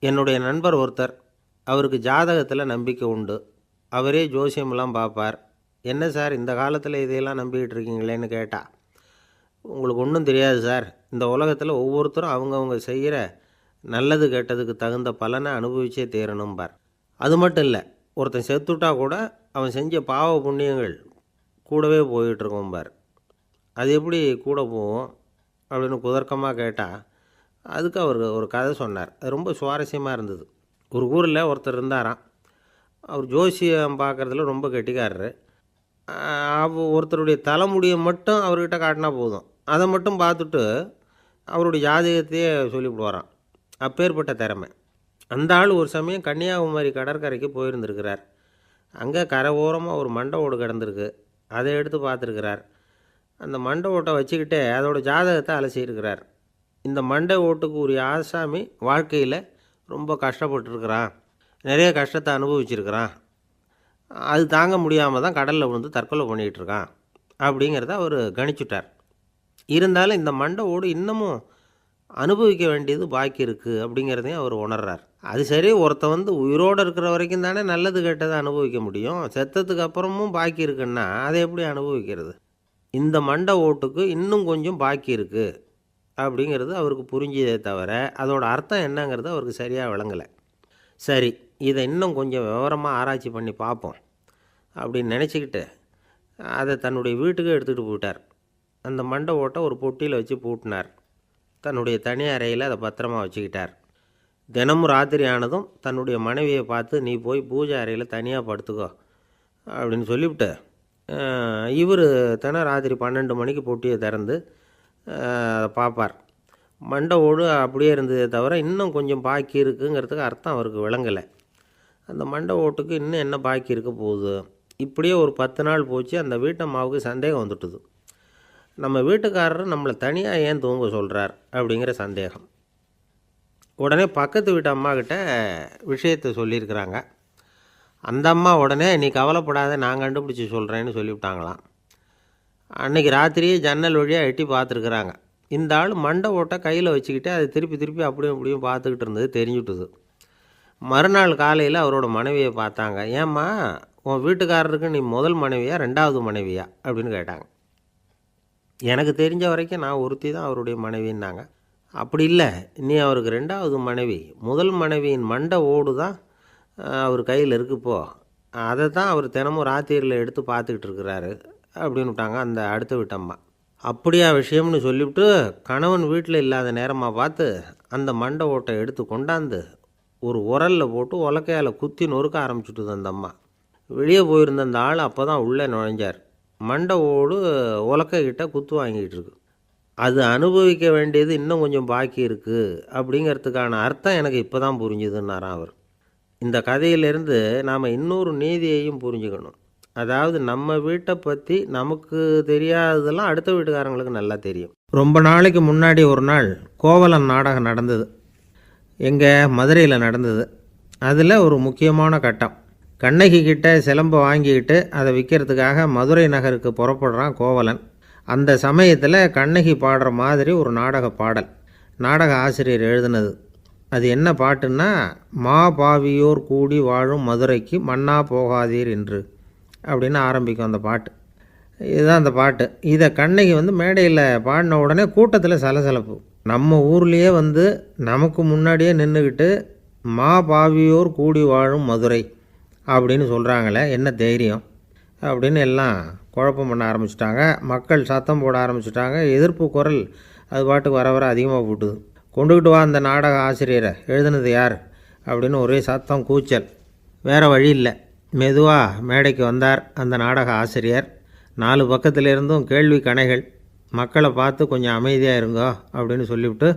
என்னுடைய நண்பர் ஒருத்தர், அவருக்கு ஜாதகத்தில் நம்பிக்கை உண்டு. அவரே ஜோசியமெல்லாம் பார்ப்பார். என்ன சார் இந்த காலத்தில் இதையெல்லாம் நம்பிக்கிட்டு இருக்கீங்களேன்னு கேட்டா, உங்களுக்கு ஒன்றும் தெரியாது சார். இந்த உலகத்தில் ஒவ்வொருத்தரும் அவங்கவுங்க செய்கிற நல்லது கெட்டதுக்கு தகுந்த பலனை அனுபவிச்சே தீரணும்பார். அது மட்டும் இல்லை, ஒருத்தன் செத்துட்டா கூட அவன் செஞ்ச பாவ புண்ணியங்கள் கூடவே போயிட்டுருக்கோம்பார். அது எப்படி கூட போகும் அப்படின்னு குதர்க்கமாக கேட்டால், அதுக்கு அவர் ஒரு கதை சொன்னார். அது ரொம்ப சுவாரஸ்யமாக இருந்தது. ஒரு ஊரில் ஒருத்தர் இருந்தாராம். அவர் ஜோசியம் பார்க்குறதுல ரொம்ப கெட்டிக்காரரு. ஒருத்தருடைய தலைமுடியை மட்டும் அவர்கிட்ட காட்டினா போதும், அதை மட்டும் பார்த்துட்டு அவருடைய ஜாதகத்தையே சொல்லிவிடுவாராம். அப்பேற்பட்ட திறமை. அந்த ஆள் ஒரு சமயம் கன்னியாகுமரி கடற்கரைக்கு போயிருந்திருக்கிறார். அங்கே கரை ஓரமாக ஒரு மண்டை ஓடு கிடந்திருக்கு. அதை எடுத்து பார்த்துருக்கிறார். அந்த மண்டை ஓட்டை வச்சுக்கிட்டே அதோட ஜாதகத்தை அலசியிருக்கிறார். இந்த மண்டை ஓட்டுக்கு உரிய ஆசாமி வாழ்க்கையில் ரொம்ப கஷ்டப்பட்டுருக்கிறான், நிறைய கஷ்டத்தை அனுபவிச்சிருக்கிறான். அது தாங்க முடியாமல் தான் கடலில் விழுந்து தற்கொலை பண்ணிகிட்டு இருக்கான் அப்படிங்கிறத அவர் கணிச்சுட்டார். இருந்தாலும் இந்த மண்டை ஓடு இன்னமும் அனுபவிக்க வேண்டியது பாக்கி இருக்குது அப்படிங்கிறதையும் அவர் உணர்றார். அது சரி, ஒருத்த உயிரோடு இருக்கிற வரைக்கும் தானே நல்லது கெட்டதை அனுபவிக்க முடியும். செத்ததுக்கு அப்புறமும் பாக்கி இருக்குன்னா அதை எப்படி அனுபவிக்கிறது? இந்த மண்டை ஓட்டுக்கு இன்னும் கொஞ்சம் பாக்கி இருக்குது அப்படிங்கிறது அவருக்கு புரிஞ்சதே தவிர அதோட அர்த்தம் என்னங்கிறது அவருக்கு சரியாக விளங்கலை. சரி, இதை இன்னும் கொஞ்சம் விவரமாக ஆராய்ச்சி பண்ணி பார்ப்போம் அப்படின்னு நினச்சிக்கிட்டு அதை தன்னுடைய வீட்டுக்கு எடுத்துகிட்டு போயிட்டார். அந்த மண்டை ஓட்டை ஒரு பொட்டியில் வச்சு பூட்டினார். தன்னுடைய தனி அறையில் அதை பத்திரமா வச்சுக்கிட்டார். தினமும் ராத்திரி ஆனதும் தன்னுடைய மனைவியை பார்த்து, நீ போய் பூஜை அறையில் தனியாக படுத்துக்கோ அப்படின்னு சொல்லிவிட்டு, இவர் தினம் ராத்திரி 12 மணிக்கு பொட்டியை திறந்து அதை பார்ப்பார். மண்டை ஓடு அப்படியே இருந்ததே தவிர இன்னும் கொஞ்சம் பாக்கி இருக்குங்கிறதுக்கு அர்த்தம் அவருக்கு விளங்கலை. அந்த மண்டை ஓட்டுக்கு இன்னும் என்ன பாக்கி இருக்க போகுது? இப்படியே ஒரு 10 நாள் போச்சு. அந்த வீட்டம்மாவுக்கு சந்தேகம் வந்துட்டுது. நம்ம வீட்டுக்காரர் நம்மளை தனியாக ஏன் தூங்க சொல்கிறார் அப்படிங்கிற சந்தேகம். உடனே பக்கத்து வீட்டு அம்மாக்கிட்ட விஷயத்தை சொல்லியிருக்கிறாங்க. அந்த அம்மா உடனே, நீ கவலைப்படாத, நான் கண்டுபிடிச்சி சொல்கிறேன்னு சொல்லிவிட்டாங்களாம். அன்றைக்கி ராத்திரியே ஜன்னல் வழியாக எட்டி பார்த்துருக்குறாங்க. இந்த ஆள் மண்டை ஓட்டை கையில் வச்சுக்கிட்டு அதை திருப்பி திருப்பி அப்படியும் இப்படியும் பார்த்துக்கிட்டு இருந்தது தெரிஞ்சுட்டுது. மறுநாள் காலையில் அவரோட மனைவியை பார்த்தாங்க. ஏம்மா, உன் வீட்டுக்காரருக்கு நீ முதல் மனைவியா 2வது மனைவியா அப்படின்னு கேட்டாங்க. எனக்கு தெரிஞ்ச வரைக்கும் நான் ஒருத்தி தான் அவருடைய மனைவின்னாங்க. அப்படி இல்லை, நீ அவருக்கு 2வது மனைவி. முதல் மனைவியின் மண்டை ஓடு தான் அவர் கையில் இருக்குப்போ, அதை தான் அவர் தினமும் ராத்திரியில் எடுத்து பார்த்துக்கிட்டு இருக்கிறாரு அப்படின்னு விட்டாங்க அந்த அடுத்த வீட்டம்மா. அப்படியா விஷயம்னு சொல்லிவிட்டு கணவன் வீட்டில் இல்லாத நேரமாக பார்த்து அந்த மண்டை ஓட்டை எடுத்து கொண்டாந்து ஒரு உரலில் போட்டு உலக்கையால் குத்தி நொறுக்க ஆரம்பிச்சுட்டுது அந்த அம்மா. வெளியே போயிருந்த அந்த ஆள் அப்போ தான் உள்ளே நுழைஞ்சார். மண்டை ஓடு உலக்கைக்கிட்ட குத்து வாங்கிட்டு இருக்கு. அது அனுபவிக்க வேண்டியது இன்னும் கொஞ்சம் பாக்கி இருக்குது அப்படிங்கிறதுக்கான அர்த்தம் எனக்கு இப்போ தான் புரிஞ்சுதுன்னாராம் அவர். இந்த கதையிலேருந்து நாம் இன்னொரு நீதியையும் புரிஞ்சுக்கணும். அதாவது நம்ம வீட்டை பற்றி நமக்கு தெரியாததெல்லாம் அடுத்த வீட்டுக்காரங்களுக்கு நல்லா தெரியும். ரொம்ப நாளைக்கு முன்னாடி ஒரு நாள் கோவலன் நாடகம் நடந்தது. எங்கள் மதுரையில் நடந்தது. அதில் ஒரு முக்கியமான கட்டம். கண்ணகி கிட்ட சிலம்பை வாங்கிக்கிட்டு அதை விற்கிறதுக்காக மதுரை நகருக்கு புறப்படுறான் கோவலன். அந்த சமயத்தில் கண்ணகி பாடுற மாதிரி ஒரு நாடக பாடல் நாடக ஆசிரியர் எழுதினது. அது என்ன பாட்டுன்னா, மா பாவியோர் கூடி வாழும் மதுரைக்கு மன்னா போகாதீர் என்று அப்படின்னு ஆரம்பிக்கும் அந்த பாட்டு. இதுதான் அந்த பாட்டு. இதை கண்ணகி மேடையில் பாடின உடனே கூட்டத்தில் சலசலப்பு. நம்ம ஊர்லேயே நமக்கு முன்னாடியே நின்றுக்கிட்டு மா பாவியோர் கூடி வாழும் மதுரை அப்படின்னு சொல்கிறாங்களே, என்ன தைரியம் அப்படின்னு எல்லாம் குழப்பம் பண்ண ஆரம்பிச்சிட்டாங்க. மக்கள் சத்தம் போட ஆரம்பிச்சிட்டாங்க. எதிர்ப்பு குரல் அது பாட்டுக்கு வர வர அதிகமாக போட்டுது. கொண்டுக்கிட்டு வா அந்த நாடக ஆசிரியரை, எழுதுனது யார் அப்படின்னு ஒரே சத்தம், கூச்சல். வேறு வழி இல்லை. மெதுவாக மேடைக்கு வந்தார் அந்த நாடக ஆசிரியர். 4 பக்கத்திலிருந்தும் கேள்வி கணைகள். மக்களை பார்த்து கொஞ்சம் அமைதியாக இருங்கோ அப்படின்னு சொல்லிவிட்டு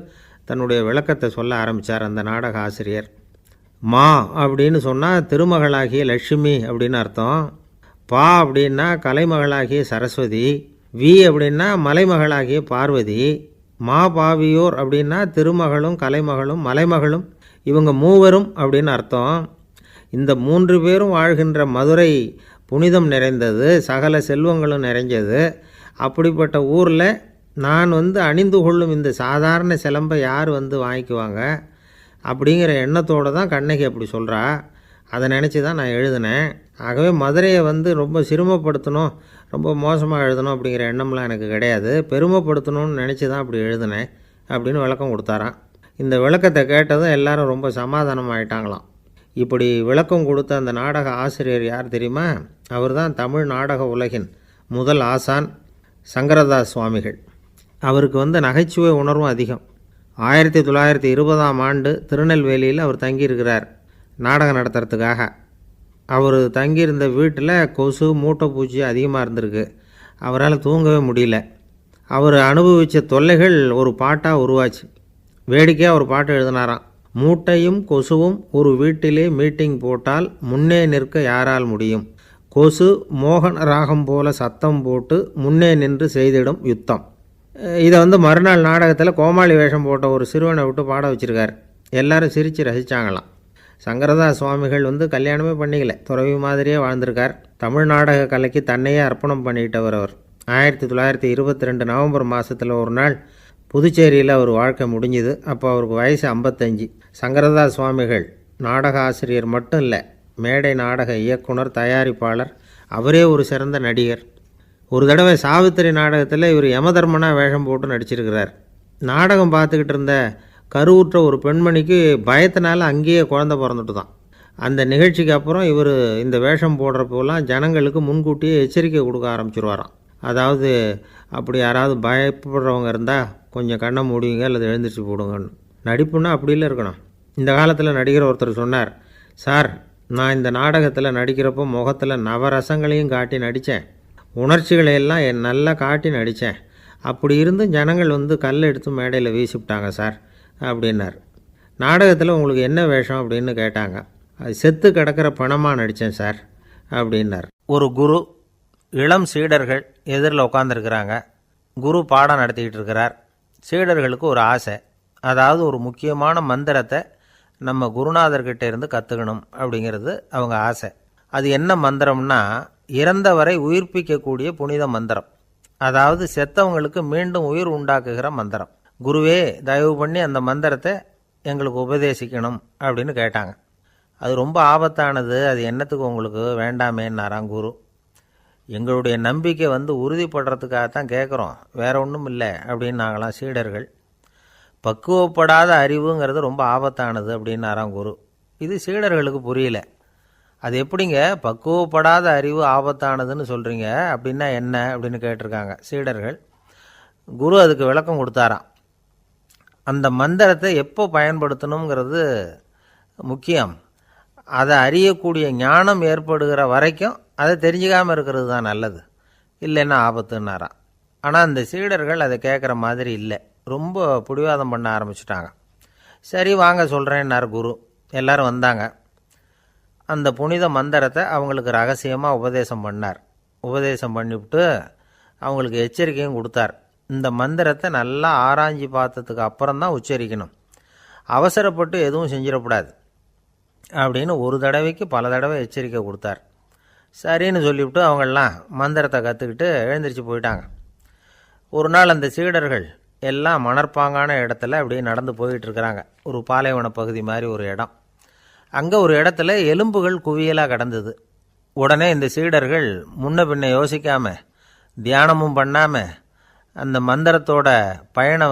தன்னுடைய விளக்கத்தை சொல்ல ஆரம்பித்தார் அந்த நாடக ஆசிரியர். மா அப்படின்னு சொன்னால் திருமகளாகிய லட்சுமி அப்படின்னு அர்த்தம். பா அப்படின்னா கலைமகளாகிய சரஸ்வதி. வி அப்படின்னா மலைமகளாகிய பார்வதி. மா பாவியோர் அப்படின்னா திருமகளும் கலைமகளும் மலைமகளும், இவங்க மூவரும் அப்படின்னு அர்த்தம். இந்த 3 பேரும் வாழ்கின்ற மதுரை புனிதம் நிறைந்தது, சகல செல்வங்களும் நிறைஞ்சது. அப்படிப்பட்ட ஊரில் நான் அணிந்து கொள்ளும் இந்த சாதாரண சிலம்பை யார் வாங்கிக்குவாங்க? அப்படிங்கிற எண்ணத்தோடு தான் கண்ணகி அப்படி சொல்கிறா. அதை நினச்சி தான் நான் எழுதினேன். ஆகவே மதுரையை ரொம்ப சிரமப்படுத்தணும், ரொம்ப மோசமாக எழுதணும் அப்படிங்கிற எண்ணம்லாம் எனக்கு கிடையாது. பெருமைப்படுத்தணும்னு நினச்சி தான் அப்படி எழுதினேன் அப்படின்னு விளக்கம் கொடுத்தாராம். இந்த விளக்கத்தை கேட்டதும் எல்லாரும் ரொம்ப சமாதானம் ஆகிட்டாங்களாம். இப்படி விளக்கம் கொடுத்த அந்த நாடக ஆசிரியர் யார் தெரியுமா? அவர் தான் தமிழ் நாடக உலகின் முதல் ஆசான் சங்கரதாஸ் சுவாமிகள். அவருக்கு நகைச்சுவை உணர்வும் அதிகம். 1920ஆம் ஆண்டு திருநெல்வேலியில் அவர் தங்கியிருக்கிறார் நாடகம் நடத்துறதுக்காக. அவர் தங்கியிருந்த வீட்டில் கொசு மூட்டைப்பூச்சி அதிகமாக இருந்திருக்கு. அவரால் தூங்கவே முடியல. அவர் அனுபவித்த தொல்லைகள் ஒரு பாட்டாக உருவாச்சு. வேடிக்கையாக ஒரு பாட்டு எழுதினாராம். மூட்டையும் கொசுவும் ஒரு வீட்டிலே மீட்டிங் போட்டால் முன்னே நிற்க யாரால் முடியும்? கொசு மோகன ராகம் போல சத்தம் போட்டு முன்னே நின்று செய்திடும் யுத்தம். இதை மறுநாள் நாடகத்தில் கோமாளி வேஷம் போட்ட ஒரு சிறுவனை விட்டு பாட வச்சுருக்கார். எல்லாரும் சிரித்து ரசித்தாங்களாம். சங்கரதாஸ் சுவாமிகள் கல்யாணமே பண்ணிக்கல, துறவி மாதிரியே வாழ்ந்திருக்கார். தமிழ் நாடக கலைக்கு தன்னையே அர்ப்பணம் பண்ணிக்கிட்டவர் அவர். 1922 நவம்பர் மாதத்தில் ஒரு நாள் புதுச்சேரியில் அவர் வாழ்க்கை முடிஞ்சுது. அப்போ அவருக்கு வயசு 55. சங்கரதாஸ் சுவாமிகள் நாடக ஆசிரியர் மட்டும் இல்லை, மேடை நாடக இயக்குனர், தயாரிப்பாளர், அவரே ஒரு சிறந்த நடிகர். ஒரு தடவை சாவித்திரி நாடகத்தில் இவர் யமதர்மனாக வேஷம் போட்டு நடிச்சிருக்கிறார். நாடகம் பார்த்துக்கிட்டு இருந்த கருவுற்ற ஒரு பெண்மணிக்கு பயத்தினால அங்கேயே குழந்தை பிறந்துட்டு தான். அந்த நிகழ்ச்சிக்கு அப்புறம் இவர் இந்த வேஷம் போடுறப்போலாம் ஜனங்களுக்கு முன்கூட்டியே எச்சரிக்கை கொடுக்க ஆரம்பிச்சிருவாராம். அதாவது அப்படி யாராவது பயப்படுறவங்க இருந்தால் கொஞ்சம் கண்ணை மூடிங்க அல்லது எழுந்திரிச்சு போடுங்கன்னு. நடிப்புன்னா அப்படிலாம் இருக்கணும். இந்த காலத்தில் நடிகர் ஒருத்தர் சொன்னார், சார் நான் இந்த நாடகத்தில் நடிக்கிறப்போ முகத்தில் நவரசங்களையும் காட்டி நடித்தேன், உணர்ச்சிகளையெல்லாம் நல்லா காட்டி நடித்தேன். அப்படி இருந்து ஜனங்கள் கல் எடுத்து மேடையில் வீசிவிட்டாங்க சார் அப்படின்னார். நாடகத்தில் உங்களுக்கு என்ன வேஷம் அப்படின்னு கேட்டாங்க. அது செத்து கிடக்கிற பணமாக நடித்தேன் சார் அப்படின்னார். ஒரு குரு, இளம் சீடர்கள் எதிரில் உட்காந்துருக்கிறாங்க. குரு பாடம் நடத்திக்கிட்டு இருக்கிறார். சீடர்களுக்கு ஒரு ஆசை, அதாவது ஒரு முக்கியமான மந்திரத்தை நம்ம குருநாதர்கிட்ட இருந்து கற்றுக்கணும் அப்படிங்கிறது அவங்க ஆசை. அது என்ன மந்திரம்னா, இறந்தவரை உயிர்ப்பிக்கக்கூடிய புனித மந்திரம். அதாவது செத்தவங்களுக்கு மீண்டும் உயிர் உண்டாக்குகிற மந்திரம். குருவே தயவு பண்ணி அந்த மந்திரத்தை எங்களுக்கு உபதேசிக்கணும் அப்படின்னு கேட்டாங்க. அது ரொம்ப ஆபத்தானது, அது என்னத்துக்கு உங்களுக்கு வேண்டாமேன்னாராம் குரு. எங்களுடைய நம்பிக்கை உறுதிப்படுறதுக்காகத்தான் கேட்குறோம், வேற ஒன்றும் இல்லை அப்படின்னாங்களாம் சீடர்கள். பக்குவப்படாத அறிவுங்கிறது ரொம்ப ஆபத்தானது அப்படின்னாராம் குரு. இது சீடர்களுக்கு புரியல. அது எப்படிங்க பக்குவப்படாத அறிவு ஆபத்தானதுன்னு சொல்கிறீங்க, அப்படின்னா என்ன அப்படின்னு கேட்டிருக்காங்க சீடர்கள். குரு அதுக்கு விளக்கம் கொடுத்தாராம். அந்த மந்திரத்தை எப்போ பயன்படுத்தணுங்கிறது முக்கியம். அதை அறியக்கூடிய ஞானம் ஏற்படுகிற வரைக்கும் அதை தெரிஞ்சுக்காமல் இருக்கிறது தான் நல்லது, இல்லைன்னா ஆபத்துன்னாராம். ஆனால் அந்த சீடர்கள் அதை கேட்குற மாதிரி இல்லை, ரொம்ப பிடிவாதம் பண்ண ஆரம்பிச்சிட்டாங்க. சரி வாங்க சொல்கிறேன்னார் குரு. எல்லோரும் வந்தாங்க. அந்த புனித மந்திரத்தை அவங்களுக்கு ரகசியமாக உபதேசம் பண்ணார். உபதேசம் பண்ணிவிட்டு அவங்களுக்கு எச்சரிக்கையும் கொடுத்தார். இந்த மந்திரத்தை நல்லா ஆராய்ச்சி பார்த்ததுக்கு அப்புறம்தான் உச்சரிக்கணும், அவசரப்பட்டு எதுவும் செஞ்சிடக்கூடாது அப்படின்னு ஒரு தடவைக்கு பல தடவை எச்சரிக்கை கொடுத்தார். சரின்னு சொல்லிவிட்டு அவங்கெல்லாம் மந்திரத்தை கற்றுக்கிட்டு எழுந்திரிச்சு போயிட்டாங்க. ஒரு நாள் அந்த சீடர்கள் எல்லாம் மணற்பாங்கான இடத்துல அப்படியே நடந்து போயிட்டுருக்கிறாங்க. ஒரு பாலைவன பகுதி மாதிரி ஒரு இடம். அங்கே ஒரு இடத்துல எலும்புகள் குவியலாக கிடந்தது. உடனே இந்த சீடர்கள் முன்ன பின்ன யோசிக்காமல், தியானமும் பண்ணாமல், அந்த மந்திரத்தோட பயனை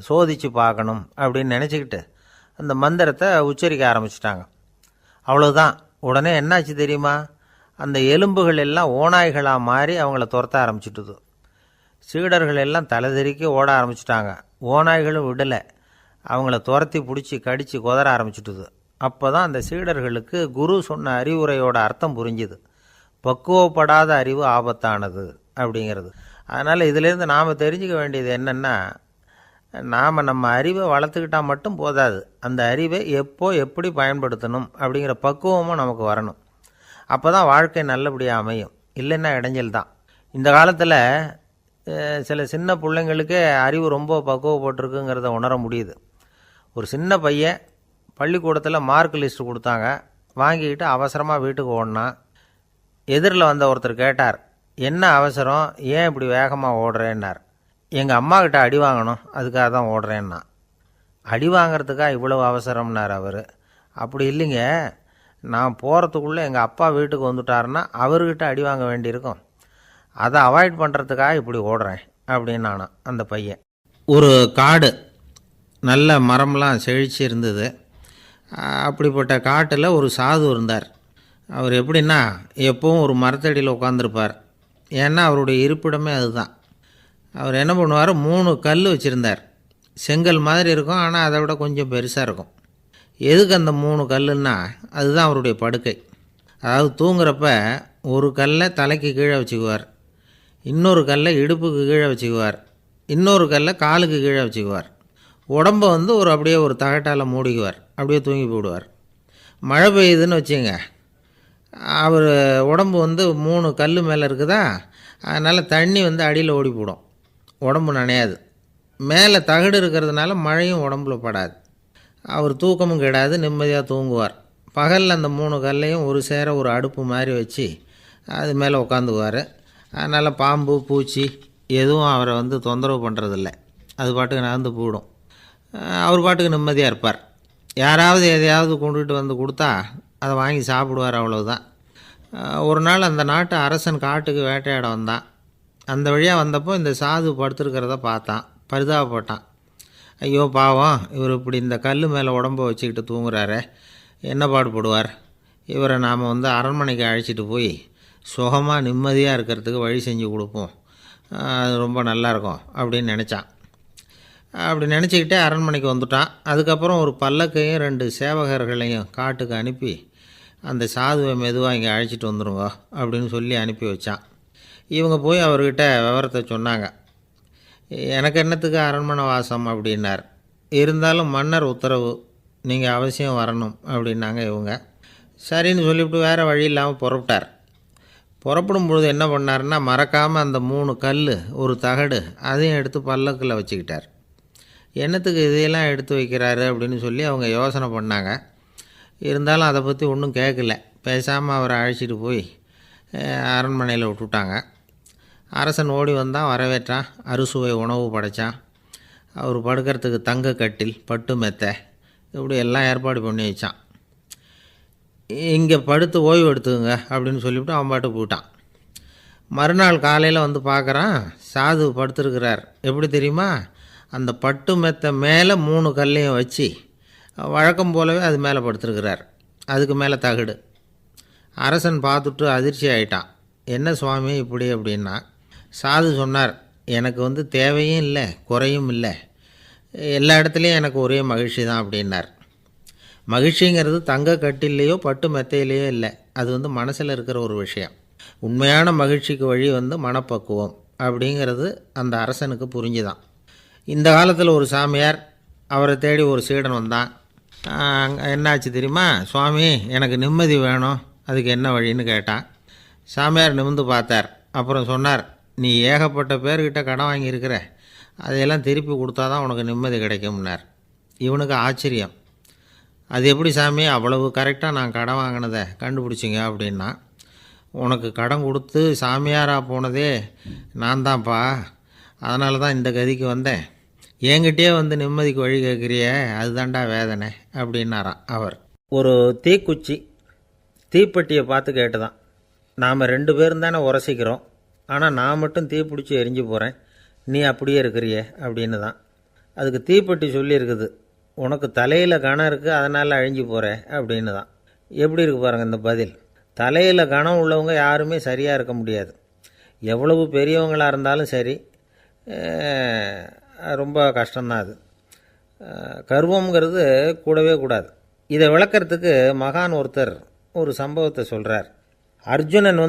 சோதித்து பார்க்கணும் அப்படின்னு நினச்சிக்கிட்டு அந்த மந்திரத்தை உச்சரிக்க ஆரம்பிச்சிட்டாங்க. அவ்வளோதான். உடனே என்னாச்சு தெரியுமா? அந்த எலும்புகள் எல்லாம் ஓநாய்களாக மாறி அவங்கள துரத்த ஆரம்பிச்சிட்டுது. சீடர்கள் எல்லாம் தலைதெறிக்க ஓட ஆரம்பிச்சிட்டாங்க. ஓநாய்களும் விடலை, அவங்கள துரத்தி பிடிச்சி கடித்து குதற ஆரம்பிச்சிட்டுது. அப்போ தான் அந்த சீடர்களுக்கு குரு சொன்ன அறிவுரையோட அர்த்தம் புரிஞ்சுது. பக்குவப்படாத அறிவு ஆபத்தானது அப்படிங்கிறது. அதனால் இதிலேருந்து நாம் தெரிஞ்சுக்க வேண்டியது என்னென்னா, நாம் நம்ம அறிவை வளர்த்துக்கிட்டால் மட்டும் போதாது, அந்த அறிவை எப்போ எப்படி பயன்படுத்தணும் அப்படிங்கிற பக்குவமும் நமக்கு வரணும். அப்போ தான் வாழ்க்கை நல்லபடியாக அமையும், இல்லைன்னா இடைஞ்சல் தான். இந்த காலத்தில் சில சின்ன பிள்ளைங்களுக்கே அறிவு ரொம்ப பக்குவப்பட்டிருக்குங்கிறத உணர முடியுது. ஒரு சின்ன பையன் பள்ளிக்கூடத்தில் மார்க் லிஸ்ட்டு கொடுத்தாங்க, வாங்கிக்கிட்டு அவசரமாக வீட்டுக்கு ஓடினான். எதிரில் வந்த ஒருத்தர் கேட்டார், என்ன அவசரம், ஏன் இப்படி வேகமாக ஓடுறேன்னார். எங்கள் அம்மா கிட்ட அடி வாங்கணும், அதுக்காக தான் ஓடுறேன்னா. அடி வாங்கிறதுக்கா இவ்வளவு அவசரம்னார் அவர். அப்படி இல்லைங்க, நான் போகிறதுக்குள்ளே எங்கள் அப்பா வீட்டுக்கு வந்துட்டாருன்னா அவர்கிட்ட அடி வாங்க வேண்டியிருக்கும். அதை அவாய்ட் பண்ணுறதுக்காக இப்படி ஓடுறேன் அப்படின்னு நானான் அந்த பையன். ஒரு காடு, நல்ல மரம்லாம் செழிச்சு இருந்தது. அப்படிப்பட்ட காட்டில் ஒரு சாது இருந்தார். அவர் எப்படின்னா எப்பவும் ஒரு மரத்தடியில் உட்காந்துருப்பார். ஏன்னா அவருடைய இருப்பிடமே அதுதான். அவர் என்ன பண்ணுவார், 3 கல் வச்சுருந்தார். செங்கல் மாதிரி இருக்கும், ஆனால் அதை விட கொஞ்சம் பெருசாக இருக்கும். எதுக்கு அந்த 3 கல்லுன்னா அதுதான் அவருடைய படுக்கை. அதாவது தூங்குறப்ப ஒரு கல்லை தலைக்கு கீழே வச்சுக்குவார், இன்னொரு கல்லை இடுப்புக்கு கீழே வச்சுக்குவார், இன்னொரு கல்லை காலுக்கு கீழே வச்சுக்குவார். உடம்பை ஒரு அப்படியே ஒரு தகட்டால் மூடிக்குவார், அப்படியே தூங்கி போடுவார். மழை பெய்யுதுன்னு வச்சுங்க, அவர் உடம்பு 3 கல் மேலே இருக்குதா, அதனால் தண்ணி அடியில் ஓடி போடும், உடம்பு நனையாது. மேலே தகடு இருக்கிறதுனால மழையும் உடம்புல படாது. அவர் தூக்கமும் கெடாது, நிம்மதியாக தூங்குவார். பகலில் அந்த 3 கல்லையும் ஒரு சேர ஒரு அடுப்பு மாதிரி வச்சு அது மேலே உட்காந்துக்குவார். அதனால் பாம்பு பூச்சி எதுவும் அவரை தொந்தரவு பண்ணுறதில்ல, அது பாட்டுக்கு நகர்ந்து போயிடும். அவர் பாட்டுக்கு நிம்மதியாக இருப்பார். யாராவது எதையாவது கொண்டுகிட்டு கொடுத்தா அதை வாங்கி சாப்பிடுவார், அவ்வளவுதான். ஒரு நாள் அந்த நாட்டு அரசன் காட்டுக்கு வேட்டையாட வந்தான். அந்த வழியாக வந்தப்போ இந்த சாது படுத்துருக்கிறத பார்த்தான், பரிதாபப்பட்டான். ஐயோ பாவம், இவர் இப்படி இந்த கல் மேலே உடம்பை வச்சுக்கிட்டு தூங்குறாரே, என்ன பாடுபடுவார். இவரை நாம் அரண்மனைக்கு அழைச்சிட்டு போய் சுகமாக நிம்மதியாக இருக்கிறதுக்கு வழி செஞ்சு கொடுப்போம், அது ரொம்ப நல்லாயிருக்கும் அப்படின்னு நினச்சான். அப்படி நினச்சிக்கிட்டே அரண்மனைக்கு வந்துட்டான். அதுக்கப்புறம் ஒரு பல்லக்கையும் 2 சேவகர்களையும் காட்டுக்கு அனுப்பி அந்த சாதுவை மெதுவாக இங்கே அழைச்சிட்டு வந்துடுங்க அப்படின்னு சொல்லி அனுப்பி வச்சான். இவங்க போய் அவர்கிட்ட விவரத்தை சொன்னாங்க. எனக்கு என்னத்துக்கு அரண்மனை வாசம் அப்படின்னார். இருந்தாலும் மன்னர் உத்தரவு, நீங்கள் அவசியம் வரணும் அப்படின்னாங்க இவங்க. சரின்னு சொல்லிவிட்டு வேறு வழி இல்லாமல் புறப்பட்டார். புறப்படும் பொழுது என்ன பண்ணார்னா, மறக்காமல் அந்த 3 கல் ஒரு தகடு அதையும் எடுத்து பல்லக்கில் வச்சுக்கிட்டார். என்னத்துக்கு இதையெல்லாம் எடுத்து வைக்கிறாரு அப்படின்னு சொல்லி அவங்க யோசனை பண்ணாங்க. இருந்தாலும் அதை பற்றி ஒன்றும் கேட்கல. பேசாமல் அவரை அழைச்சிட்டு போய் அரண்மனையில் விட்டுட்டாங்க. அரசன் ஓடி வந்தான், வரவேற்றான், அறுசுவை உணவு படைத்தான். அவர் படுக்கிறதுக்கு தங்க கட்டில், பட்டு மெத்தை, இப்படி எல்லாம் ஏற்பாடு பண்ணி வச்சான். இங்கே படுத்து ஓய்வு எடுத்துக்குங்க அப்படின்னு சொல்லிவிட்டு அவன் பாட்டு போயிட்டான். மறுநாள் காலையில் பார்க்குறான், சாது படுத்துருக்கிறார். எப்படி தெரியுமா, அந்த பட்டு மெத்தை மேலே 3 கல்லையும் வச்சு வழக்கம் போலவே அது மேலே படுத்துருக்கிறார். அதுக்கு மேலே தகடு. அரசன் பார்த்துட்டு அதிர்ச்சி ஆகிட்டான். என்ன சுவாமி இப்படி அப்படின்னா, சாது சொன்னார், எனக்கு தேவையும் இல்லை குறையும் இல்லை, எல்லா இடத்துலையும் எனக்கு ஒரே மகிழ்ச்சி தான் அப்படின்னார். மகிழ்ச்சிங்கிறது தங்க கட்டிலேயோ பட்டு மெத்தையிலேயோ இல்லை, அது மனசில் இருக்கிற ஒரு விஷயம். உண்மையான மகிழ்ச்சிக்கு வழி மனப்பக்குவம் அப்படிங்கிறது அந்த அரசனுக்கு புரிஞ்சுதான். இந்த காலத்தில் ஒரு சாமியார், அவரை தேடி ஒரு சீடன் வந்தான். என்னாச்சு தெரியுமா, சுவாமி எனக்கு நிம்மதி வேணும், அதுக்கு என்ன வழின்னு கேட்டான். சாமியார் நிமிர்ந்து பார்த்தார். அப்புறம் சொன்னார், நீ ஏகப்பட்ட பேர்கிட்ட கடன் வாங்கியிருக்கிற, அதையெல்லாம் திருப்பி கொடுத்தா தான் உனக்கு நிம்மதி கிடைக்கும்னார். இவனுக்கு ஆச்சரியம். அது எப்படி சாமி, அவ்வளவு கரெக்டாக நான் கடன் வாங்கினதை கண்டுபிடிச்சிங்க அப்படின்னா, உனக்கு கடன் கொடுத்து சாமியாராக போனதே நான் தான்ப்பா, அதனால தான் இந்த கதிக்கு வந்தேன். என்கிட்டயே நிம்மதிக்கு வழி கேட்குறிய, அதுதான்டா வேதனை அப்படின்னாராம் அவர். ஒரு தீக்குச்சி தீப்பெட்டியை பார்த்து கேட்டுதான், நாம் 2 பேரும் தானே உரசிக்கிறோம், ஆனால் நான் மட்டும் தீப்பிடிச்சி எரிஞ்சு போகிறேன், நீ அப்படியே இருக்கிறிய அப்படின்னு தான். அதுக்கு தீப்பெட்டி சொல்லியிருக்குது, உனக்கு தலையில் கணம் இருக்குது அதனால் அழிஞ்சு போகிற அப்படின்னு தான். எப்படி இருக்கு பாருங்கள் இந்த பதில். தலையில் கணம் உள்ளவங்க யாருமே சரியாக இருக்க முடியாது. எவ்வளவு பெரியவங்களாக இருந்தாலும் சரி, ரொம்ப கஷ்டம்தான் அது. கர்வங்கிறது கூடவே கூடாது. இதை விளக்கிறதுக்கு மகான் ஒருத்தர் ஒரு சம்பவத்தை சொல்கிறார். அர்ஜுனன்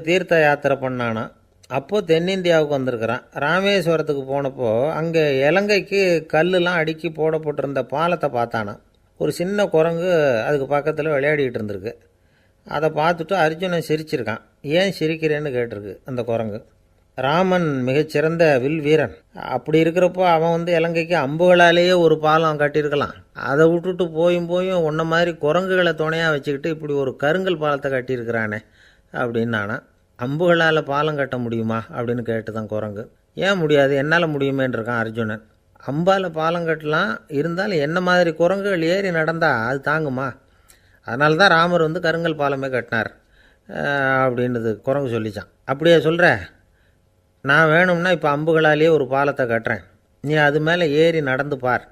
தீர்த்த யாத்திரை பண்ணானா, அப்போது தென்னிந்தியாவுக்கு வந்திருக்கிறான். ராமேஸ்வரத்துக்கு போனப்போ அங்கே இலங்கைக்கு கல்லுலாம் அடுக்கி போடப்பட்டிருந்த பாலத்தை பார்த்தானா. ஒரு சின்ன குரங்கு அதுக்கு பக்கத்தில் விளையாடிக்கிட்டு இருந்திருக்கு. அதை பார்த்துட்டு அர்ஜுனன் சிரிச்சிருக்கான். ஏன் சிரிக்கிறேன்னு கேட்டிருக்கு அந்த குரங்கு. ராமன் மிகச்சிறந்த வில் வீரன், அப்படி இருக்கிறப்போ அவன் இலங்கைக்கு அம்புகளாலேயே ஒரு பாலம் கட்டியிருக்கலாம். அதை விட்டுட்டு போயும் உன்ன மாதிரி குரங்குகளை துணையாக வச்சுக்கிட்டு இப்படி ஒரு கருங்கல் பாலத்தை கட்டியிருக்கிறானே அப்படின்னானா. அம்புகளால் பாலம் கட்ட முடியுமா அப்படின்னு கேட்டு தான் குரங்கு. ஏன் முடியாது, என்னால் முடியுமேன்னு இருக்கான் அர்ஜுனன். அம்பால் பாலம் கட்டலாம், இருந்தாலும் என்ன மாதிரி குரங்குகள் ஏறி நடந்தால் அது தாங்குமா? அதனால தான் ராமர் வந்து கருங்கல் பாலமே கட்டினார் அப்படின்றது குரங்கு சொல்லிச்சான். அப்படியே சொல்கிற, நான் வேணும்னா இப்போ அம்புகளாலேயே ஒரு பாலத்தை கட்டுறேன், நீ அது மேலே ஏறி நடந்து பார்.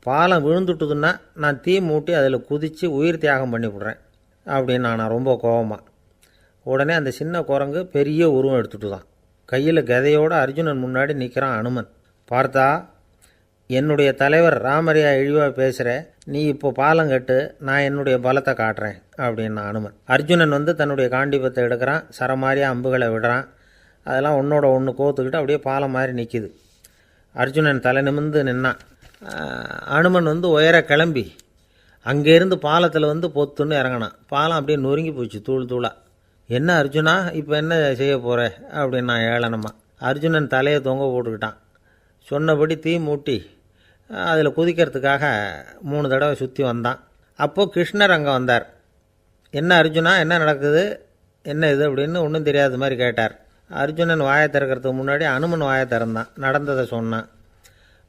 பாலம் விழுந்துட்டுதுன்னா நான் தீ மூட்டி அதில் குதித்து உயிர் தியாகம் பண்ணி விட்றேன் அப்படின்னு நான் ரொம்ப கோபமாக. உடனே அந்த சின்ன குரங்கு பெரிய உருவம் எடுத்துட்டு தான் கையில் கதையோடு அர்ஜுனன் முன்னாடி நிற்கிறான் அனுமன். பார்த்தா, என்னுடைய தலைவர் ராமரையா இழிவாக பேசுகிற, நீ இப்போ பாலம் கட்டு, நான் என்னுடைய பலத்தை காட்டுறேன் அப்படின்னு அனுமன். அர்ஜுனன் வந்து தன்னுடைய காண்டிபத்தை எடுக்கிறான், சரமாரியாக அம்புகளை விடுறான். அதெல்லாம் ஒன்றோட ஒன்று கோத்துக்கிட்டு அப்படியே பாலம் மாதிரி நிற்கிது. அர்ஜுனன் தலை நிமிர்ந்து நின்னான். அனுமன் வந்து உயர கிளம்பி அங்கேருந்து பாலத்தில் வந்து பொத்துன்னு இறங்கினான். பாலம் அப்படியே நொறுங்கி போச்சு தூள் தூளாக. என்ன அர்ஜுனா, இப்போ என்ன செய்ய போகிற அப்படின்னு நான் ஏளனமா. அர்ஜுனன் தலையை தொங்க போட்டுக்கிட்டான். சொன்னபடி தீ மூட்டி அதில் குதிக்கிறதுக்காக 3 தடவை சுற்றி வந்தான். அப்போது கிருஷ்ணர் அங்கே வந்தார். என்ன அர்ஜுனா, என்ன நடக்குது, என்ன இது அப்படின்னு ஒன்றும் தெரியாத மாதிரி கேட்டார். அர்ஜுனன் வாயை திறக்கிறதுக்கு முன்னாடி அனுமன் வாயை திறந்தான், நடந்ததை சொன்னான்.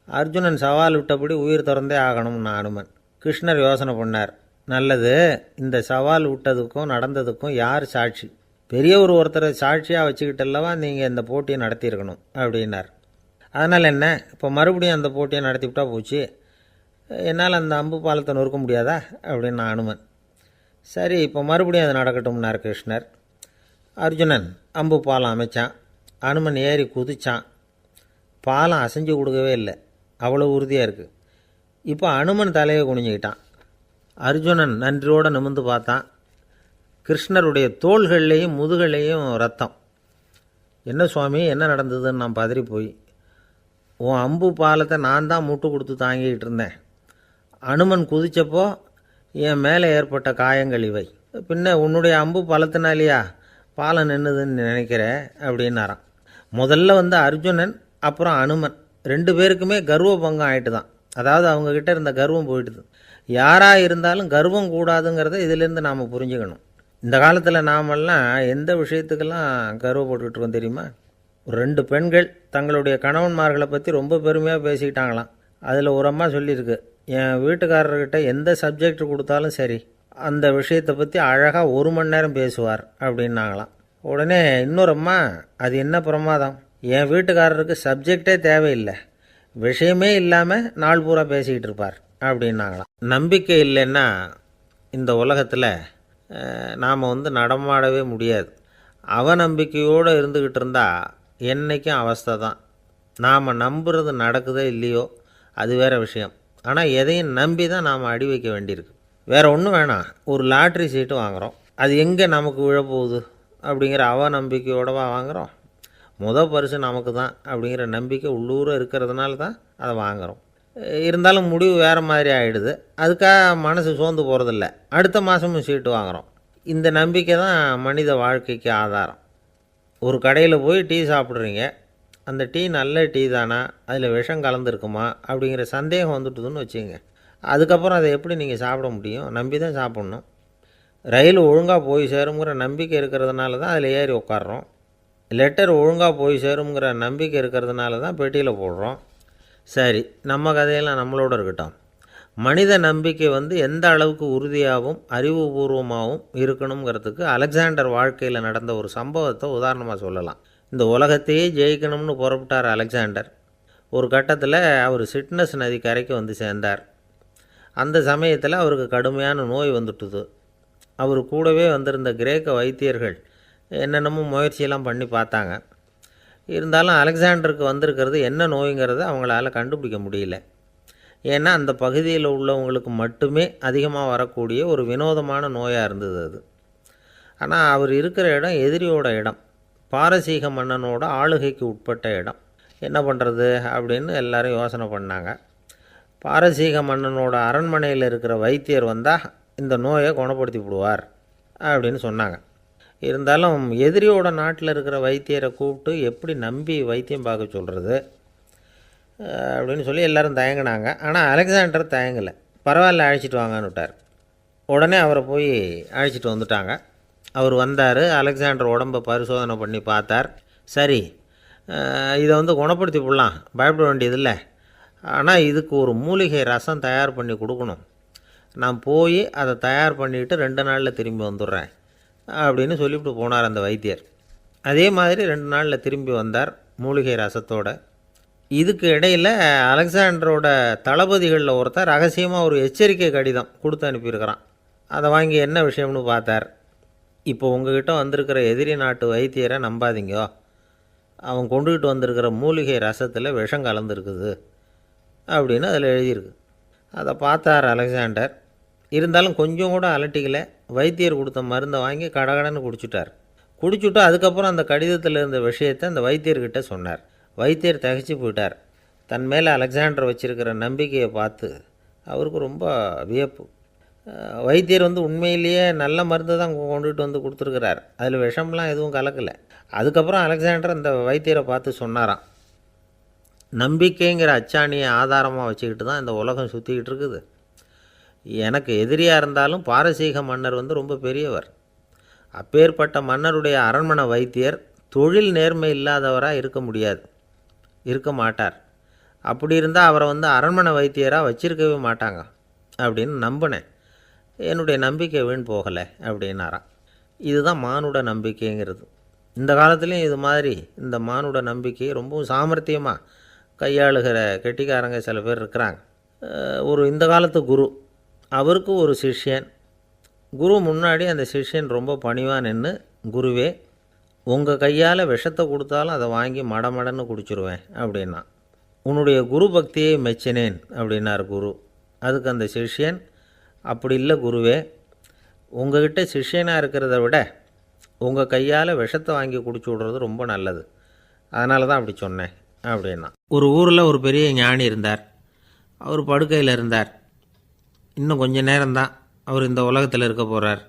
அர்ஜுனன் சவால் விட்டபடி உயிர் திறந்தே ஆகணும்னா அனுமன். கிருஷ்ணர் யோசனை பண்ணார். நல்லது, இந்த சவால் விட்டதுக்கும் நடந்ததுக்கும் யார் சாட்சி? பெரியவர் ஒருத்தரை சாட்சியாக வச்சுக்கிட்டல்லவா நீங்கள் இந்த போட்டியை நடத்தியிருக்கணும் அப்படின்னார். அதனால் என்ன, இப்போ மறுபடியும் அந்த போட்டியை நடத்திவிட்டா போச்சு, என்னால் அந்த அம்பு பாலத்தை நொறுக்க முடியாதா அப்படின்னு அனுமன். சரி, இப்போ மறுபடியும் அது நடக்கட்டும்னார் கிருஷ்ணர். அர்ஜுனன் அம்பு பாலம் அமைச்சான். அனுமன் ஏறி குதிச்சான். பாலம் அசைஞ்சு கொடுக்கவே இல்லை, அவ்வளோ உறுதியாக இருக்குது. இப்போ அனுமன் தலையை குனிஞ்சிக்கிட்டான். அர்ஜுனன் நன்றியோடு நிமிர்ந்து பார்த்தான். கிருஷ்ணருடைய தோள்கள்லேயும் முதுகள்லேயும் ரத்தம். என்ன சுவாமி, என்ன நடந்ததுன்னு நான் பதறி போய், உன் அம்பு பாலத்தை நான் தான் முட்டு கொடுத்து தாங்கிக்கிட்டு இருந்தேன். அனுமன் குதித்தப்போ என் மேலே ஏற்பட்ட காயங்கள் இவை. பின்ன உன்னுடைய அம்பு பலத்தினாலேயா பாலம் நின்றுதுன்னு நினைக்கிறேன் அப்படின்னாரான். முதல்ல வந்து அர்ஜுனன் அப்புறம் அனுமன் 2 பேருக்குமே கர்வ பங்கம் ஆகிட்டு தான். அதாவது அவங்கக்கிட்ட இருந்த கர்வம் போயிட்டுது. யாராக இருந்தாலும் கர்வம் கூடாதுங்கிறத இதிலேருந்து நாம் புரிஞ்சுக்கணும். இந்த காலத்தில் நாமெல்லாம் எந்த விஷயத்துக்கெல்லாம் கர்வப்பட்டுருக்கோம் தெரியுமா? 2 பெண்கள் தங்களுடைய கணவன்மார்களை பற்றி ரொம்ப பெருமையாக பேசிக்கிட்டாங்களாம். அதில் ஒரு அம்மா சொல்லியிருக்கு, என் வீட்டுக்காரர்கிட்ட எந்த சப்ஜெக்ட் கொடுத்தாலும் சரி, அந்த விஷயத்தை பற்றி அழகாக 1 மணி நேரம் பேசுவார் அப்படின்னாங்களாம். உடனே இன்னொரு அம்மா, அது என்ன பிரமாதம், என் வீட்டுக்காரருக்கு சப்ஜெக்டே தேவையில்லை, விஷயமே இல்லாமல் நாள் பூரா பேசிக்கிட்டு இருப்பார் அப்படின்னாங்களாம். நம்பிக்கை இல்லைன்னா இந்த உலகத்தில் நாம் வந்து நடமாடவே முடியாது. அவநம்பிக்கையோடு இருந்துக்கிட்டு இருந்தால் என்றைக்கும் அவஸ்தை தான். நாம் நம்புறது நடக்குதோ இல்லையோ அது வேறு விஷயம். ஆனால் எதையும் நம்பி தான் நாம் அடி வைக்க வேண்டியிருக்கு. வேறு ஒன்றும் வேணாம், ஒரு லாட்ரி சீட்டு வாங்குகிறோம், அது எங்கே நமக்கு விழப்போகுது அப்படிங்கிற அவநம்பிக்கையோடவா வாங்குகிறோம்? பரிசு நமக்கு தான் அப்படிங்கிற நம்பிக்கை உள்ளூர இருக்கிறதுனால தான் அதை வாங்குகிறோம். இருந்தாலும் முடிவு வேறு மாதிரி ஆகிடுது. அதுக்காக மனசு சோர்ந்து போகிறதில்ல, அடுத்த மாதமும் சீட்டு வாங்குகிறோம். இந்த நம்பிக்கை தான் மனித வாழ்க்கைக்கு ஆதாரம். ஒரு கடையில் போய் டீ சாப்பிட்றீங்க, அந்த டீ நல்ல டீ தானா, அதில் விஷம் கலந்துருக்குமா அப்படிங்கிற சந்தேகம் வந்துட்டுதுன்னு வச்சுங்க. அதுக்கப்புறம் அதை எப்படி நீங்கள் சாப்பிட முடியும்? நம்பி தான் சாப்பிட்ணும். ரயில் ஒழுங்காக போய் சேருங்கிற நம்பிக்கை இருக்கிறதுனால தான் அதில் ஏறி உட்காடுறோம். லெட்டர் ஒழுங்காக போய் சேருங்கிற நம்பிக்கை இருக்கிறதுனால தான் பெட்டியில் போடுறோம். சரி, நம்ம கதையெல்லாம் நம்மளோட இருக்கட்டும். மனித நம்பிக்கை வந்து எந்த அளவுக்கு உறுதியாகவும் அறிவுபூர்வமாகவும் இருக்கணுங்கிறதுக்கு அலெக்சாண்டர் வாழ்க்கையில் நடந்த ஒரு சம்பவத்தை உதாரணமாக சொல்லலாம். இந்த உலகத்தையே ஜெயிக்கணும்னு புறப்பட்டார் அலெக்சாண்டர். ஒரு கட்டத்தில் அவர் சிட்னஸ் நதி கரைக்கு வந்து சேர்ந்தார். அந்த சமயத்தில் அவருக்கு கடுமையான நோய் வந்துட்டுது. அவர் கூடவே வந்திருந்த கிரேக்க வைத்தியர்கள் என்னென்னமோ முயற்சியெல்லாம் பண்ணி பார்த்தாங்க. இருந்தாலும் அலெக்சாண்டருக்கு வந்திருக்கிறது என்ன நோய்ங்கிறத அவங்களால கண்டுபிடிக்க முடியல. ஏன்னா அந்த பகுதியில் உள்ளவங்களுக்கு மட்டுமே அதிகமாக வரக்கூடிய ஒரு வினோதமான நோயாக இருந்தது அது. ஆனால் அவர் இருக்கிற இடம் எதிரியோட இடம், பாரசீக மன்னனோட ஆளுகைக்கு உட்பட்ட இடம். என்ன பண்ணுறது அப்படின்னு எல்லாரும் யோசனை பண்ணாங்க. பாரசீக மன்னனோட அரண்மனையில் இருக்கிற வைத்தியர் வந்தால் இந்த நோயை குணப்படுத்தி விடுவார் அப்படின்னு சொன்னாங்க. இருந்தாலும் எதிரியோட நாட்டில் இருக்கிற வைத்தியரை கூப்பிட்டு எப்படி நம்பி வைத்தியம் பார்க்க சொல்கிறது அப்படின்னு சொல்லி எல்லோரும் தயங்கினாங்க. ஆனால் அலெக்சாண்டர் தயங்கலை. பரவாயில்ல, அழைச்சிட்டு வாங்கன்னு விட்டார். உடனே அவரை போய் அழைச்சிட்டு வந்துட்டாங்க. அவர் வந்தார். அலெக்சாண்டர் உடம்பை பரிசோதனை பண்ணி பார்த்தார். சரி, இதை வந்து குணப்படுத்தி விடலாம், பயப்பட வேண்டியதில்லை ஆனால் இதுக்கு ஒரு மூலிகை ரசம் தயார் பண்ணி கொடுக்கணும். நான் போய் அதை தயார் பண்ணிவிட்டு 2 நாளில் திரும்பி வந்துடுறேன் அப்படின்னு சொல்லிவிட்டு போனார் அந்த வைத்தியர். அதே மாதிரி 2 நாளில் திரும்பி வந்தார் மூலிகை ரசத்தோட. இதுக்கு இடையில் அலெக்சாண்டரோட தளபதிகளில் ஒருத்தர் ரகசியமாக ஒரு எச்சரிக்கை கடிதம் கொடுத்து அனுப்பியிருக்கிறான். அதை வாங்கி என்ன விஷயம்னு பார்த்தார். இப்போ உங்ககிட்ட வந்திருக்கிற எதிரி நாட்டு வைத்தியரை நம்பாதீங்கோ, அவன் கொண்டுகிட்டு வந்திருக்கிற மூலிகை ரசத்தில் விஷம் கலந்துருக்குது அப்படின்னு அதில் எழுதியிருக்கு. அதை பார்த்தார் அலெக்சாண்டர். இருந்தாலும் கொஞ்சம் கூட அலட்டிக்கலை. வைத்தியர் கொடுத்த மருந்தை வாங்கி கடகடன்னு குடிச்சுட்டு அதுக்கப்புறம் அந்த கடிதத்தில் இருந்த விஷயத்தை அந்த வைத்தியர்கிட்ட சொன்னார். வைத்தியர் தகைச்சு போயிட்டார். தன் மேலே அலெக்சாண்டர் வச்சுருக்கிற நம்பிக்கையை பார்த்து அவருக்கு ரொம்ப வியப்பு. வைத்தியர் உண்மையிலேயே நல்ல மருந்து தான் கொண்டுகிட்டு கொடுத்துருக்கிறார், அதில் விஷம்லாம் எதுவும் கலக்கலை. அதுக்கப்புறம் அலெக்சாண்டர் அந்த வைத்தியரை பார்த்து சொன்னாராம், நம்பிக்கைங்கிற அச்சாணியை ஆதாரமாக வச்சுக்கிட்டு தான் இந்த உலகம் சுற்றிக்கிட்டு இருக்குது. எனக்கு எதிரியாக இருந்தாலும் பாரசீக மன்னர் ரொம்ப பெரியவர். அப்பேற்பட்ட மன்னருடைய அரண்மனை வைத்தியர் தொழில் நேர்மை இல்லாதவராக இருக்க மாட்டார். அப்படி இருந்தால் அவரை அரண்மனை வைத்தியராக வச்சிருக்கவே மாட்டாங்க அப்படின்னு நம்பினேன். என்னுடைய நம்பிக்கை வீண் போகலை அப்படின்னாராம். இதுதான் மானுட நம்பிக்கைங்கிறது. இந்த காலத்துலேயும் இது மாதிரி இந்த மானுட நம்பிக்கையை ரொம்பவும் சாமர்த்தியமாக கையாளுகிற கெட்டிக்காரங்க சில பேர் இருக்கிறாங்க. இந்த காலத்து குரு, அவருக்கு ஒரு சிஷ்யன். குரு முன்னாடி அந்த சிஷ்யன் ரொம்ப பணிவாக நின்று, குருவே, உங்கள் கையால் விஷத்தை கொடுத்தாலும் அதை வாங்கி மடமடன்னு குடிச்சிருவேன் அப்படின்னா. உன்னுடைய குரு பக்தியை மெச்சினேன் அப்படின்னார் குரு. அதுக்கு அந்த சிஷ்யன், அப்படி இல்லை குருவே, உங்கள்கிட்ட சிஷ்யனாக இருக்கிறத விட உங்கள் கையால் விஷத்தை வாங்கி குடிச்சு விடுறது ரொம்ப நல்லது, அதனால தான் அப்படி சொன்னேன் அப்படின்னா. ஒரு ஊரில் ஒரு பெரிய ஞானி இருந்தார். அவர் படுக்கையில் இருந்தார். இன்னும் கொஞ்சம் நேரம்தான் அவர் இந்த உலகத்தில் இருக்க போகிறார்.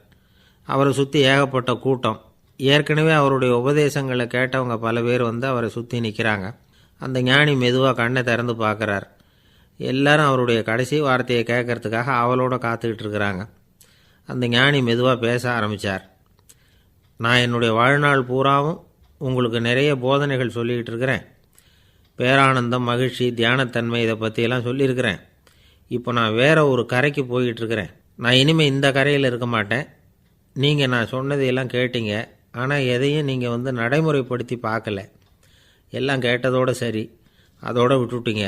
அவரை சுற்றி ஏகப்பட்ட கூட்டம். ஏற்கனவே அவருடைய உபதேசங்களை கேட்டவங்க பல பேர் அவரை சுற்றி நிற்கிறாங்க. அந்த ஞானி மெதுவாக கண்ணை திறந்து பார்க்குறார். எல்லாரும் அவருடைய கடைசி வார்த்தையை கேட்கறதுக்காக அவளோட காத்துக்கிட்டு இருக்கிறாங்க. அந்த ஞானி மெதுவாக பேச ஆரம்பித்தார். நான் என்னுடைய வாழ்நாள் பூராவும் உங்களுக்கு நிறைய போதனைகள் சொல்லிக்கிட்டு இருக்கிறேன். பேரானந்தம், மகிழ்ச்சி, தியானத்தன்மை, இதை பற்றியெல்லாம் சொல்லியிருக்கிறேன். இப்போ நான் வேறு ஒரு கரைக்கு போய்கிட்டுருக்கிறேன். நான் இனிமேல் இந்த கரையில் இருக்க மாட்டேன். நீங்கள் நான் சொன்னதையெல்லாம் கேட்டீங்க, ஆனால் எதையும் நீங்கள் நடைமுறைப்படுத்தி பார்க்கல. எல்லாம் கேட்டதோடு சரி, அதோடு விட்டுவிட்டீங்க.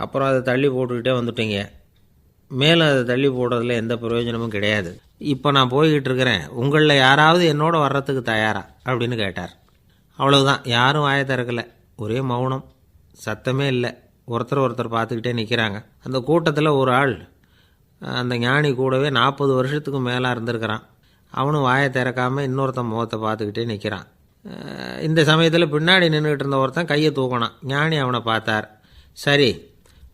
அப்புறம் அதை தள்ளி போட்டுக்கிட்டே வந்துட்டீங்க. மேலும் அதை தள்ளி போடுறதுல எந்த பிரயோஜனமும் கிடையாது. இப்போ நான் போய்கிட்டு இருக்கிறேன், உங்களில் யாராவது என்னோட வர்றதுக்கு தயாரா அப்படின்னு கேட்டார். அவ்வளவுதான், யாரும் வாயை திறக்கலை. ஒரே மௌனம், சத்தமே இல்லை. ஒருத்தர் பார்த்துக்கிட்டே நிற்கிறாங்க. அந்த கூட்டத்தில் ஒரு ஆள் அந்த ஞானி கூடவே 40 வருஷத்துக்கு மேலே இருந்திருக்கிறான். அவனும் வாயை திறக்காமல் இன்னொருத்தன் முகத்தை பார்த்துக்கிட்டே நிற்கிறான். இந்த சமயத்தில் பின்னாடி நின்றுக்கிட்டு இருந்த ஒருத்தன் கையை தூக்கினான். ஞானி அவனை பார்த்தார். சரி,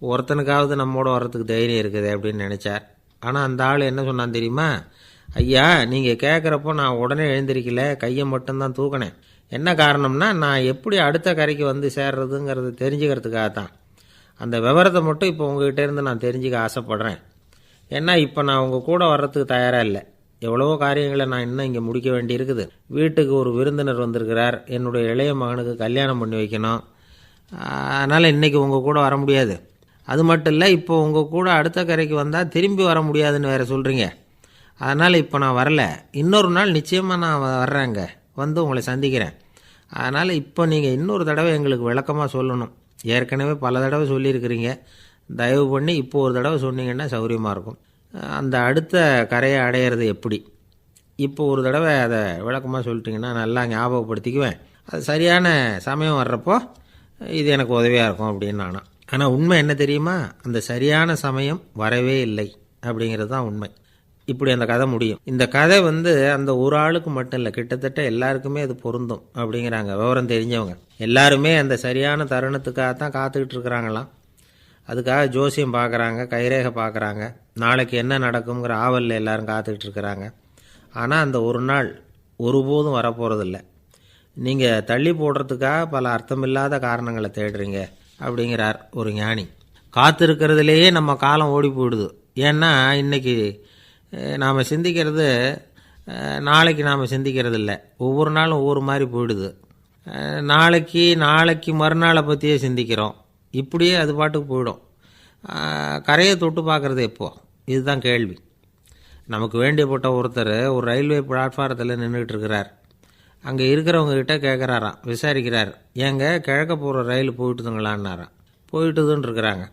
ஒருத்தனுக்காவது நம்மோட வர்றதுக்கு தைரியம் இருக்குது அப்படின்னு நினச்சார். ஆனால் அந்த ஆள் என்ன சொன்னான் தெரியுமா? ஐயா, நீங்கள் கேட்குறப்போ நான் உடனே எழுந்திருக்கல, கையை மட்டும்தான் தூக்கினேன். என்ன காரணம்னா, நான் எப்படி அடுத்த கரைக்கு சேர்றதுங்கிறது தெரிஞ்சுக்கிறதுக்காக தான். அந்த விவரத்தை மட்டும் இப்போ உங்ககிட்ட இருந்து நான் தெரிஞ்சுக்க ஆசைப்பட்றேன். ஏன்னா இப்போ நான் உங்கள் கூட வர்றதுக்கு தயாராக இல்லை. எவ்வளவோ காரியங்களை நான் இன்னும் இங்கே முடிக்க வேண்டி இருக்குது. வீட்டுக்கு ஒரு விருந்தினர் வந்திருக்கிறார். என்னுடைய இளைய மகனுக்கு கல்யாணம் பண்ணி வைக்கணும். அதனால் இன்றைக்கி உங்கள் கூட வர முடியாது. அது மட்டும் இல்லை, இப்போ உங்கள் கூட அடுத்த கரைக்கு வந்தால் திரும்பி வர முடியாதுன்னு வேறு சொல்கிறீங்க. அதனால் இப்போ நான் வரல. இன்னொரு நாள் நிச்சயமாக நான் வர்றேங்க, உங்களை சந்திக்கிறேன். அதனால் இப்போ நீங்கள் இன்னொரு தடவை எங்களுக்கு விளக்கமாக சொல்லணும். ஏற்கனவே பல தடவை சொல்லியிருக்கிறீங்க. தயவு பண்ணி இப்போ ஒரு தடவை சொன்னீங்கன்னா சௌகரியமாக இருக்கும். அந்த அடுத்த கரையை அடையிறது எப்படி? இப்போ ஒரு தடவை அதை விளக்கமாக சொல்லிட்டிங்கன்னா நல்லா ஞாபகப்படுத்திக்குவேன். அது சரியான சமயம் வர்றப்போ இது எனக்கு உதவியாக இருக்கும் அப்படின்னு நானும். ஆனால் உண்மை என்ன தெரியுமா? அந்த சரியான சமயம் வரவே இல்லை அப்படிங்கிறது தான் உண்மை. இப்படி அந்த கதை முடியும். இந்த கதை அந்த ஒரு ஆளுக்கு மட்டும் இல்லை, கிட்டத்தட்ட எல்லாருக்குமே அது பொருந்தும் அப்படிங்கிறாங்க விவரம் தெரிஞ்சவங்க. எல்லாருமே அந்த சரியான தருணத்துக்காகத்தான் காத்துக்கிட்டு இருக்கிறாங்களாம். அதுக்காக ஜோசியம் பார்க்குறாங்க, கைரேகை பார்க்குறாங்க. நாளைக்கு என்ன நடக்குங்கிற ஆவலில் எல்லாரும் காத்துக்கிட்டு இருக்கிறாங்க. ஆனால் அந்த ஒரு நாள் ஒருபோதும் வரப்போகிறதில்ல. நீங்கள் தள்ளி போடுறதுக்காக பல அர்த்தமில்லாத காரணங்களை தேடுறீங்க அப்படிங்கிறார் ஒரு ஞானி. காத்திருக்கிறதுலேயே நம்ம காலம் ஓடி போயிடுது. ஏன்னா இன்றைக்கி நாம் சிந்திக்கிறது நாளைக்கு நாம் சிந்திக்கிறது இல்லை. ஒவ்வொரு நாளும் ஒவ்வொரு மாதிரி போயிடுது. நாளைக்கு மறுநாளை பற்றியே சிந்திக்கிறோம். இப்படியே அது பாட்டுக்கு போயிடும். கரையை தொட்டு பார்க்குறது எப்போ? இதுதான் கேள்வி. நமக்கு வேண்டியப்பட்ட ஒருத்தர் ஒரு ரயில்வே பிளாட்ஃபாரத்தில் நின்றுட்டு இருக்கிறார். அங்கே இருக்கிறவங்ககிட்ட கேட்குறாராம், விசாரிக்கிறார், ஏங்க கிழக்க போகிற ரயில் போயிட்டுதுங்களான்னாராம். போயிட்டுதுன்னு இருக்கிறாங்க.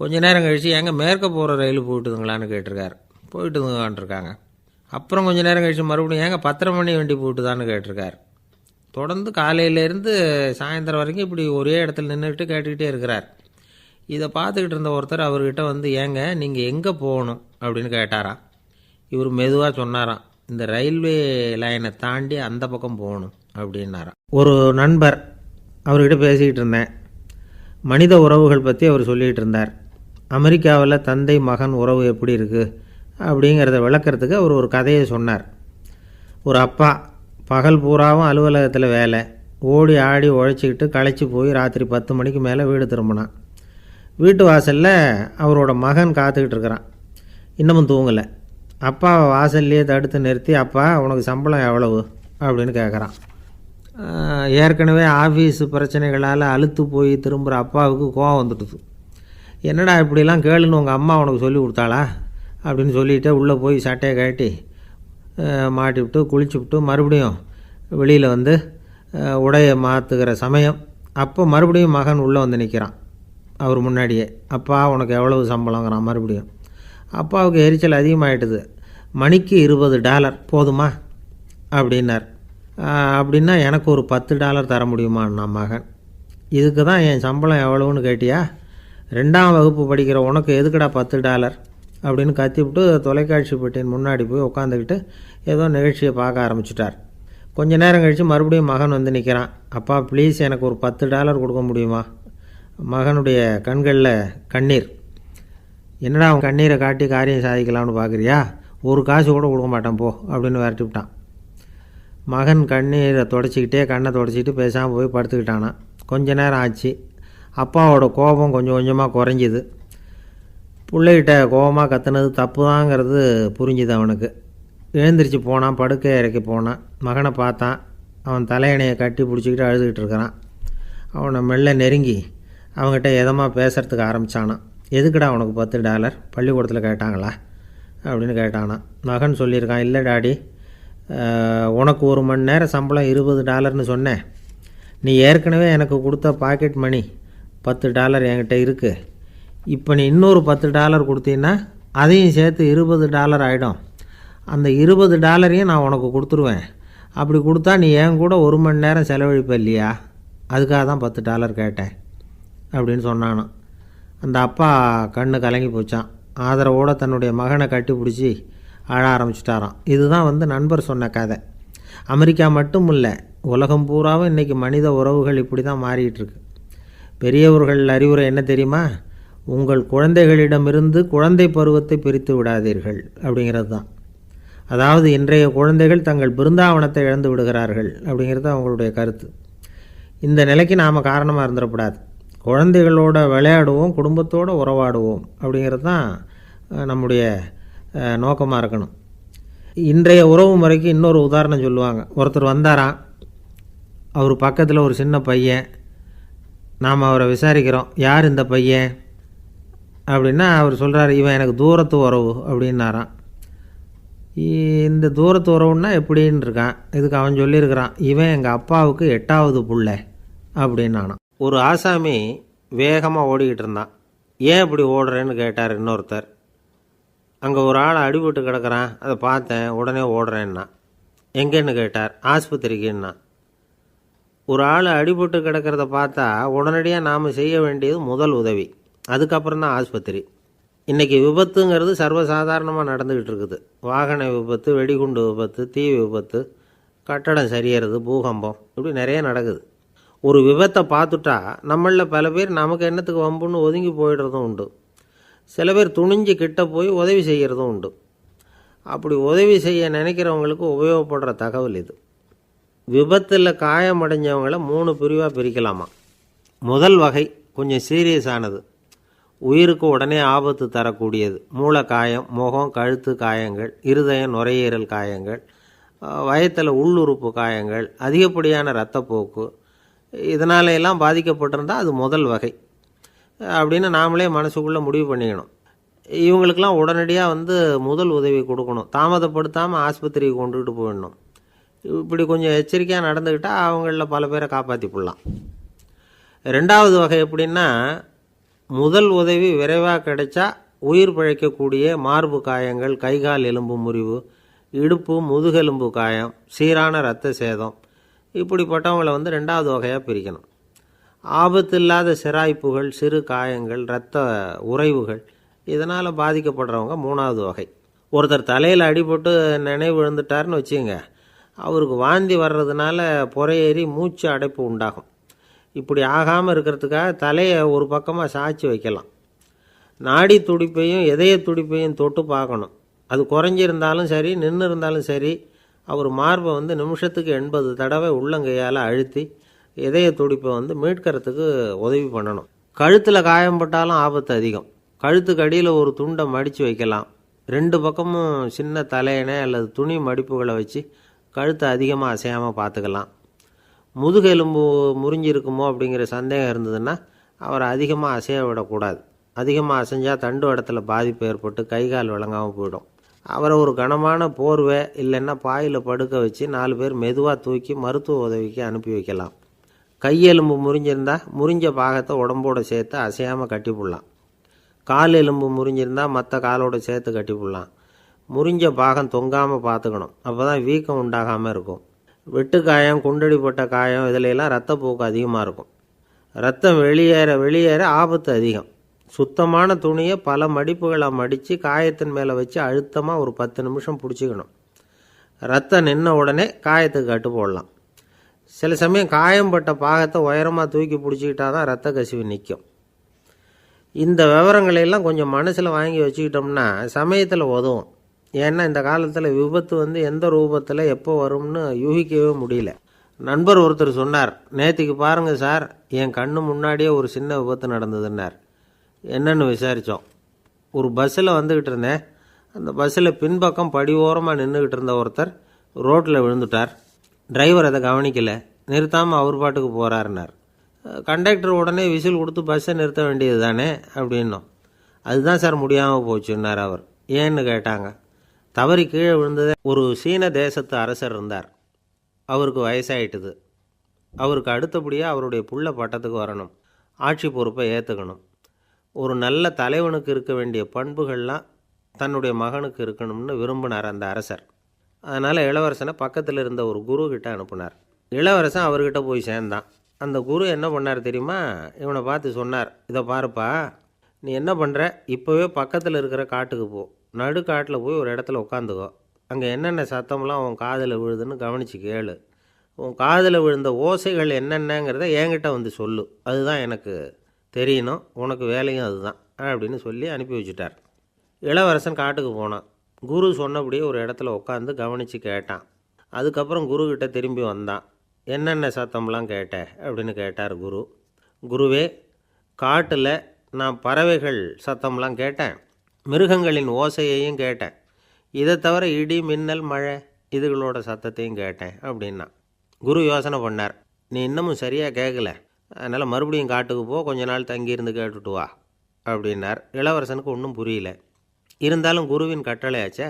கொஞ்ச நேரம் கழித்து ஏங்க மேற்க போகிற ரயில் போயிட்டுதுங்களான்னு கேட்டிருக்காரு. போயிட்டுதுங்களான் இருக்காங்க. அப்புறம் கொஞ்சம் நேரம் கழித்து மறுபடியும் ஏங்க 10:30 மணி வண்டி போட்டுதான்னு கேட்டிருக்கார். தொடர்ந்து காலையிலேருந்து சாயந்தரம் வரைக்கும் இப்படி ஒரே இடத்துல நின்றுக்கிட்டு கேட்டுக்கிட்டே இருக்கிறார். இதை பார்த்துக்கிட்டு இருந்த ஒருத்தர் அவர்கிட்ட வந்து, ஏங்க நீங்கள் எங்கே போகணும் அப்படின்னு கேட்டாராம். இவர் மெதுவாக சொன்னாராம், இந்த ரயில்வே லைனை தாண்டி அந்த பக்கம் போகணும் அப்படின்னாராம். ஒரு நண்பர் அவர்கிட்ட பேசிக்கிட்டு இருந்தேன். மனித உறவுகள் பற்றி அவர் சொல்லிகிட்டு இருந்தார். அமெரிக்காவில் தந்தை மகன் உறவு எப்படி இருக்குது அப்படிங்கிறத விளக்கிறதுக்கு அவர் ஒரு கதையை சொன்னார். ஒரு அப்பா பகல் பூராவும் அலுவலகத்தில் வேலை, ஓடி ஆடி உழைச்சிக்கிட்டு களைச்சி போய் ராத்திரி 10 மணிக்கு மேலே வீடு திரும்பினான். வீட்டு வாசலில் அவரோட மகன் காத்துக்கிட்டு இருக்கிறான். இன்னமும் தூங்கலை. அப்பாவை வாசல்லையே தடுத்து நிறுத்தி, அப்பா உனக்கு சம்பளம் எவ்வளவு அப்படின்னு கேட்குறான். ஏற்கனவே ஆஃபீஸு பிரச்சனைகளால் அலுத்து போய் திரும்புகிற அப்பாவுக்கு கோவம் வந்துடுது. என்னடா இப்படிலாம் கேளுன்னு உங்கள் அம்மா உனக்கு சொல்லி கொடுத்தாளா அப்படின்னு சொல்லிவிட்டு உள்ளே போய் சட்டையை கட்டி மாட்டிவிட்டு குளிச்சுவிட்டு மறுபடியும் வெளியில் வந்து உடையை மாற்றுகிற சமயம் அப்போ மறுபடியும் மகன் உள்ளே வந்து நிற்கிறான் அவர் முன்னாடியே. அப்பா உனக்கு எவ்வளவு சம்பளங்கிறான் மறுபடியும். அப்பாவுக்கு எரிச்சல் அதிகமாகிட்டுது. மணிக்கு $20 போதுமா அப்படின்னார். அப்படின்னா எனக்கு ஒரு $10 தர முடியுமான்னா மகன். இதுக்கு தான் என் சம்பளம் எவ்வளவுன்னு கேட்டியா? 2ஆம் வகுப்பு படிக்கிற உனக்கு எதுக்குடா $10 அப்படின்னு கத்திவிட்டு தொலைக்காட்சி பெட்டியின் முன்னாடி போய் உட்காந்துக்கிட்டு ஏதோ நிகழ்ச்சியை பார்க்க ஆரம்பிச்சிட்டார். கொஞ்ச நேரம் கழித்து மறுபடியும் மகன் வந்து நிற்கிறான். அப்பா ப்ளீஸ் எனக்கு ஒரு $10 கொடுக்க முடியுமா? மகனுடைய கண்களில் கண்ணீர். என்னடா அவன் கண்ணீரை காட்டி காரியம் சாதிக்கலாம்னு பார்க்குறியா? ஒரு காசு கூட கொடுக்க மாட்டான் போ அப்படின்னு விரட்டி விட்டான். மகன் கண்ணீரை தொடச்சிக்கிட்டே கண்ணை தொடச்சிக்கிட்டு பேசாமல் போய் படுத்துக்கிட்டானான். கொஞ்ச நேரம் ஆச்சு. அப்பாவோட கோபம் கொஞ்சம் கொஞ்சமாக குறைஞ்சிது. பிள்ளைகிட்ட கோபமாக கத்துனது தப்பு தாங்கிறது புரிஞ்சுது அவனுக்கு. எழுந்திரிச்சு போனான், படுக்கை இறக்கி போனான். மகனை பார்த்தான். அவன் தலையணையை கட்டி பிடிச்சிக்கிட்டு அழுதுகிட்டு இருக்கிறான். அவனை மெல்ல நெருங்கி அவங்ககிட்ட எதமாக பேசுகிறதுக்கு ஆரம்பித்தானான். எதுக்குடா உனக்கு $10 பள்ளிக்கூடத்தில் கேட்டாங்களா அப்படின்னு கேட்டானான். மகன் சொல்லியிருக்கான், இல்லை டாடி, உனக்கு 1 மணி நேரம் சம்பளம் $20ன்னு சொன்னேன். நீ ஏற்கனவே எனக்கு கொடுத்த பாக்கெட் மணி $10 என்கிட்ட இருக்குது. இப்போ நீ இன்னொரு $10 கொடுத்தீங்கன்னா அதையும் சேர்த்து $20 ஆகிடும். அந்த $20 நான் உனக்கு கொடுத்துருவேன். அப்படி கொடுத்தா நீ என் கூட 1 மணி நேரம் செலவழிப்ப இல்லையா? அதுக்காக தான் $10 கேட்டேன் அப்படின்னு சொன்னானான். அந்த அப்பா கண்ணு கலங்கி போச்சான். ஆதரவோடு தன்னுடைய மகனை கட்டி பிடிச்சி அழ ஆரம்பிச்சிட்டாராம். இதுதான் நண்பர் சொன்ன கதை. அமெரிக்கா மட்டும் இல்லை, உலகம் பூராவும் இன்றைக்கி மனித உறவுகள் இப்படி தான் மாறிட்டுருக்கு. பெரியவர்கள் அறிவுரை என்ன தெரியுமா? உங்கள் குழந்தைகளிடமிருந்து குழந்தை பருவத்தை பிரித்து விடாதீர்கள் அப்படிங்கிறது தான். அதாவது இன்றைய குழந்தைகள் தங்கள் பிருந்தாவனத்தை இழந்து விடுகிறார்கள் அப்படிங்கிறது அவங்களுடைய கருத்து. இந்த நிலைக்கு நாம் காரணமாக இருந்துடக்கூடாது. குழந்தைகளோட விளையாடுவோம், குடும்பத்தோடு உறவாடுவோம் அப்படிங்கிறது தான் நம்முடைய நோக்கமாக இருக்கணும். இன்றைய உறவு முறைக்கு இன்னொரு உதாரணம் சொல்லுவாங்க. ஒருத்தர் வந்தாராம். அவர் பக்கத்தில் ஒரு சின்ன பையன். நாம் அவரை விசாரிக்கிறோம், யார் இந்த பையன் அப்படின்னா அவர் சொல்கிறார், இவன் எனக்கு தூரத்து உறவு அப்படின்னாராம். இந்த தூரத்து உறவுன்னா எப்படின்னு இருக்கான். இதுக்கு அவன் சொல்லியிருக்கிறான், இவன் எங்கள் அப்பாவுக்கு 8வது புள்ள அப்படின்னானான். ஒரு ஆசாமி வேகமாக ஓடிக்கிட்டு இருந்தான். ஏன் இப்படி ஓடுறேன்னு கேட்டார் இன்னொருத்தர். அங்கே ஒரு ஆள் அடிபட்டு கிடக்கிறான், அதை பார்த்தேன், உடனே ஓடுறேன்னா. எங்கேன்னு கேட்டார். ஆஸ்பத்திரிக்குன்னா. ஒரு ஆள் அடிபட்டு கிடக்கிறத பார்த்தா உடனடியாக நாம் செய்ய வேண்டியது முதல் உதவி, அதுக்கப்புறம் தான் ஆஸ்பத்திரி. இன்றைக்கி விபத்துங்கிறது சர்வசாதாரணமாக நடந்துக்கிட்டு இருக்குது. வாகன விபத்து, வெடிகுண்டு விபத்து, தீ விபத்து, கட்டடம் சரியறது, பூகம்பம், இப்படி நிறைய நடக்குது. ஒரு விபத்தை பார்த்துட்டா நம்மளில் பல பேர் நமக்கு என்னத்துக்கு வம்புன்னு ஒதுங்கி போயிடுறதும் உண்டு. சில பேர் துணிஞ்சு கிட்ட போய் உதவி செய்கிறதும் உண்டு. அப்படி உதவி செய்ய நினைக்கிறவங்களுக்கு உபயோகப்படுற தகவல் இது. விபத்தில் காயமடைஞ்சவங்களை 3 பிரிவாக பிரிக்கலாமா. முதல் வகை கொஞ்சம் சீரியஸானது, உயிருக்கு உடனே ஆபத்து தரக்கூடியது. மூளை காயம், முகம், கழுத்து காயங்கள், இருதயம், நுரையீரல் காயங்கள், வயத்தில் உள்ளுறுப்பு காயங்கள், அதிகப்படியான இரத்தப்போக்கு, இதனால எல்லாம் பாதிக்கப்பட்டிருந்தால் அது முதல் வகை. அப்படின்னு நாமளே மனசுக்குள்ளே முடிவு பண்ணிக்கணும். இவங்களுக்கெல்லாம் உடனடியாக முதல் உதவி கொடுக்கணும். தாமதப்படுத்தாமல் ஆஸ்பத்திரிக்கு கொண்டுகிட்டு போயிடணும். இப்படி கொஞ்சம் எச்சரிக்கையாக நடந்துக்கிட்டால் அவங்களில் பல பேரை காப்பாற்றி போடலாம். ரெண்டாவது வகை எப்படின்னா, முதல் உதவி விரைவாக கிடைச்சா உயிர் பிழைக்கக்கூடிய மார்பு காயங்கள், கைகால் எலும்பு முறிவு, இடுப்பு முதுகெலும்பு காயம், சீரான இரத்த சேதம், இப்படிப்பட்டவங்களை ரெண்டாவது வகையாக பிரிக்கணும். ஆபத்து இல்லாத சிராய்ப்புகள், சிறு காயங்கள், இரத்த உறைவுகள், இதனால் பாதிக்கப்படுறவங்க மூணாவது வகை. ஒருத்தர் தலையில் அடிபட்டு நினைவு விழுந்துட்டார்னு வச்சுங்க, அவருக்கு வாந்தி வர்றதுனால புறையேறி மூச்சு அடைப்பு உண்டாகும். இப்படி ஆகாமல் இருக்கிறதுக்காக தலையை ஒரு பக்கமாக சாய்ச்சி வைக்கலாம். நாடி துடிப்பையும் இதய துடிப்பையும் தொட்டு பார்க்கணும். அது குறைஞ்சிருந்தாலும் சரி, நின்று இருந்தாலும் சரி, அவர் மார்பை நிமிஷத்துக்கு 80 தடவை உள்ளங்கையால் அழுத்தி இதய துடிப்பை மீட்கிறதுக்கு உதவி பண்ணணும். கழுத்தில் காயம்பட்டாலும் ஆபத்து அதிகம். கழுத்துக்கு அடியில் ஒரு துண்டை மடித்து வைக்கலாம். 2 பக்கமும் சின்ன தலையணை அல்லது துணி மடிப்புகளை வச்சு கழுத்தை அதிகமாக அசையாமல் பார்த்துக்கலாம். முதுகெலும்பு முறிஞ்சிருக்குமோ அப்படிங்கிற சந்தேகம் இருந்ததுன்னா அவரை அதிகமாக அசைய விடக்கூடாது. அதிகமாக அசைஞ்சால் தண்டு இடத்துல பாதிப்பு ஏற்பட்டு கைகால் விளங்காமல் போயிடும். அவரை ஒரு கனமான போர்வை இல்லைன்னா பாயில் படுக்க வச்சு 4 பேர் மெதுவாக தூக்கி மருத்துவ உதவிக்கு அனுப்பி வைக்கலாம். கையெலும்பு முறிஞ்சிருந்தால் முறிஞ்ச பாகத்தை உடம்போடு சேர்த்து அசையாமல் கட்டி போடலாம். கால் எலும்பு முறிஞ்சிருந்தால் மற்ற காலோடு சேர்த்து கட்டி போடலாம். முறிஞ்ச பாகம் தொங்காமல் பார்த்துக்கணும். அப்போ தான் வீக்கம் உண்டாகாமல் இருக்கும். வெட்டு காயம், குண்டடிப்பட்ட காயம், இதிலெல்லாம் ரத்தப்போக்கு அதிகமாக இருக்கும். ரத்தம் வெளியேற ஆபத்து அதிகம். சுத்தமான துணியை பல மடிப்புகளை மடித்து காயத்தின் மேலே வச்சு அழுத்தமாக ஒரு 10 நிமிஷம் பிடிச்சிக்கணும். ரத்தம் நின்ன உடனே காயத்துக்கு கட்டு போடலாம். சில சமயம் காயம்பட்ட பாகத்தை உயரமாக தூக்கி பிடிச்சிக்கிட்டா தான் ரத்த கசிவு நிற்கும். இந்த விவரங்களையெல்லாம் கொஞ்சம் மனசில் வாங்கி வச்சுக்கிட்டோம்னா சமயத்தில் உதவும். ஏன்னா இந்த காலத்தில் விபத்து எந்த ரூபத்தில் எப்போ வரும்னு யூகிக்கவே முடியல. நண்பர் ஒருத்தர் சொன்னார், நேற்றுக்கு பாருங்கள் சார், என் கண்ணு முன்னாடியே ஒரு சின்ன விபத்து நடந்ததுன்னார். என்னன்னு விசாரித்தோம். ஒரு பஸ்ஸில் வந்துக்கிட்டு இருந்தேன். அந்த பஸ்ஸில் பின்பக்கம் படி ஓரமாக நின்றுக்கிட்டு இருந்த ஒருத்தர் ரோட்டில் விழுந்துட்டார். டிரைவர் அதை கவனிக்கலை, நிறுத்தாமல் அவர் பாட்டுக்கு போகிறாருன்னார். கண்டக்டர் உடனே விசில் கொடுத்து பஸ்ஸை நிறுத்த வேண்டியது தானே அப்படின்னோம். அதுதான் சார் முடியாமல் போச்சுன்னார் அவர். ஏன்னு கேட்டாங்க. தவறி கீழே விழுந்ததே ஒரு சீன தேசத்து அரசர் இருந்தார். அவருக்கு வயசாயிட்டுது. அவருக்கு அடுத்தபடியாக அவருடைய புள்ள பட்டத்துக்கு வரணும், ஆட்சி பொறுப்பை ஏற்றுக்கணும். ஒரு நல்ல தலைவனுக்கு இருக்க வேண்டிய பண்புகள்லாம் தன்னுடைய மகனுக்கு இருக்கணும்னு விரும்பினார் அந்த அரசர். அதனால் இளவரசனை பக்கத்தில் இருந்த ஒரு குரு கிட்ட அனுப்புனார். இளவரசன் அவர்கிட்ட போய் சேர்ந்தான். அந்த குரு என்ன பண்ணார் தெரியுமா? இவனை பார்த்து சொன்னார், இதை பாருப்பா, நீ என்ன பண்ணுற, இப்போவே பக்கத்தில் இருக்கிற காட்டுக்கு போ, நடு காட்டில் போய் ஒரு இடத்துல உட்காந்துக்கோ. அங்கே என்னென்ன சத்தம்லாம் உன் காதில் விழுதுன்னு கவனித்து கேளு. உன் காதில் விழுந்த ஓசைகள் என்னென்னங்கிறத என்கிட்ட சொல்லு, அதுதான் எனக்கு தெரியணும், உனக்கு வேலையும் அதுதான் அப்படின்னு சொல்லி அனுப்பி வச்சுட்டார். இளவரசன் காட்டுக்கு போனான். குரு சொன்னபடியே ஒரு இடத்துல உட்காந்து கவனித்து கேட்டான். அதுக்கப்புறம் குருக்கிட்ட திரும்பி வந்தான். என்னென்ன சத்தம்லாம் கேட்ட அப்படின்னு கேட்டார் குரு. குருவே, காட்டில் நான் பறவைகள் சத்தம்லாம் கேட்டேன், மிருகங்களின் ஓசையையும் கேட்டேன், இதை தவிர இடி, மின்னல், மழை இதுகளோட சத்தத்தையும் கேட்டேன் அப்படின்னா. குரு யோசனை பண்ணார், நீ இன்னமும் சரியாக கேட்கல, அதனால் மறுபடியும் காட்டுக்கு போ, கொஞ்ச நாள் தங்கியிருந்து கேட்டுட்டு வா அப்படின்னார். இளவரசனுக்கு ஒன்றும் புரியல. இருந்தாலும் குருவின் கட்டளையாச்சே,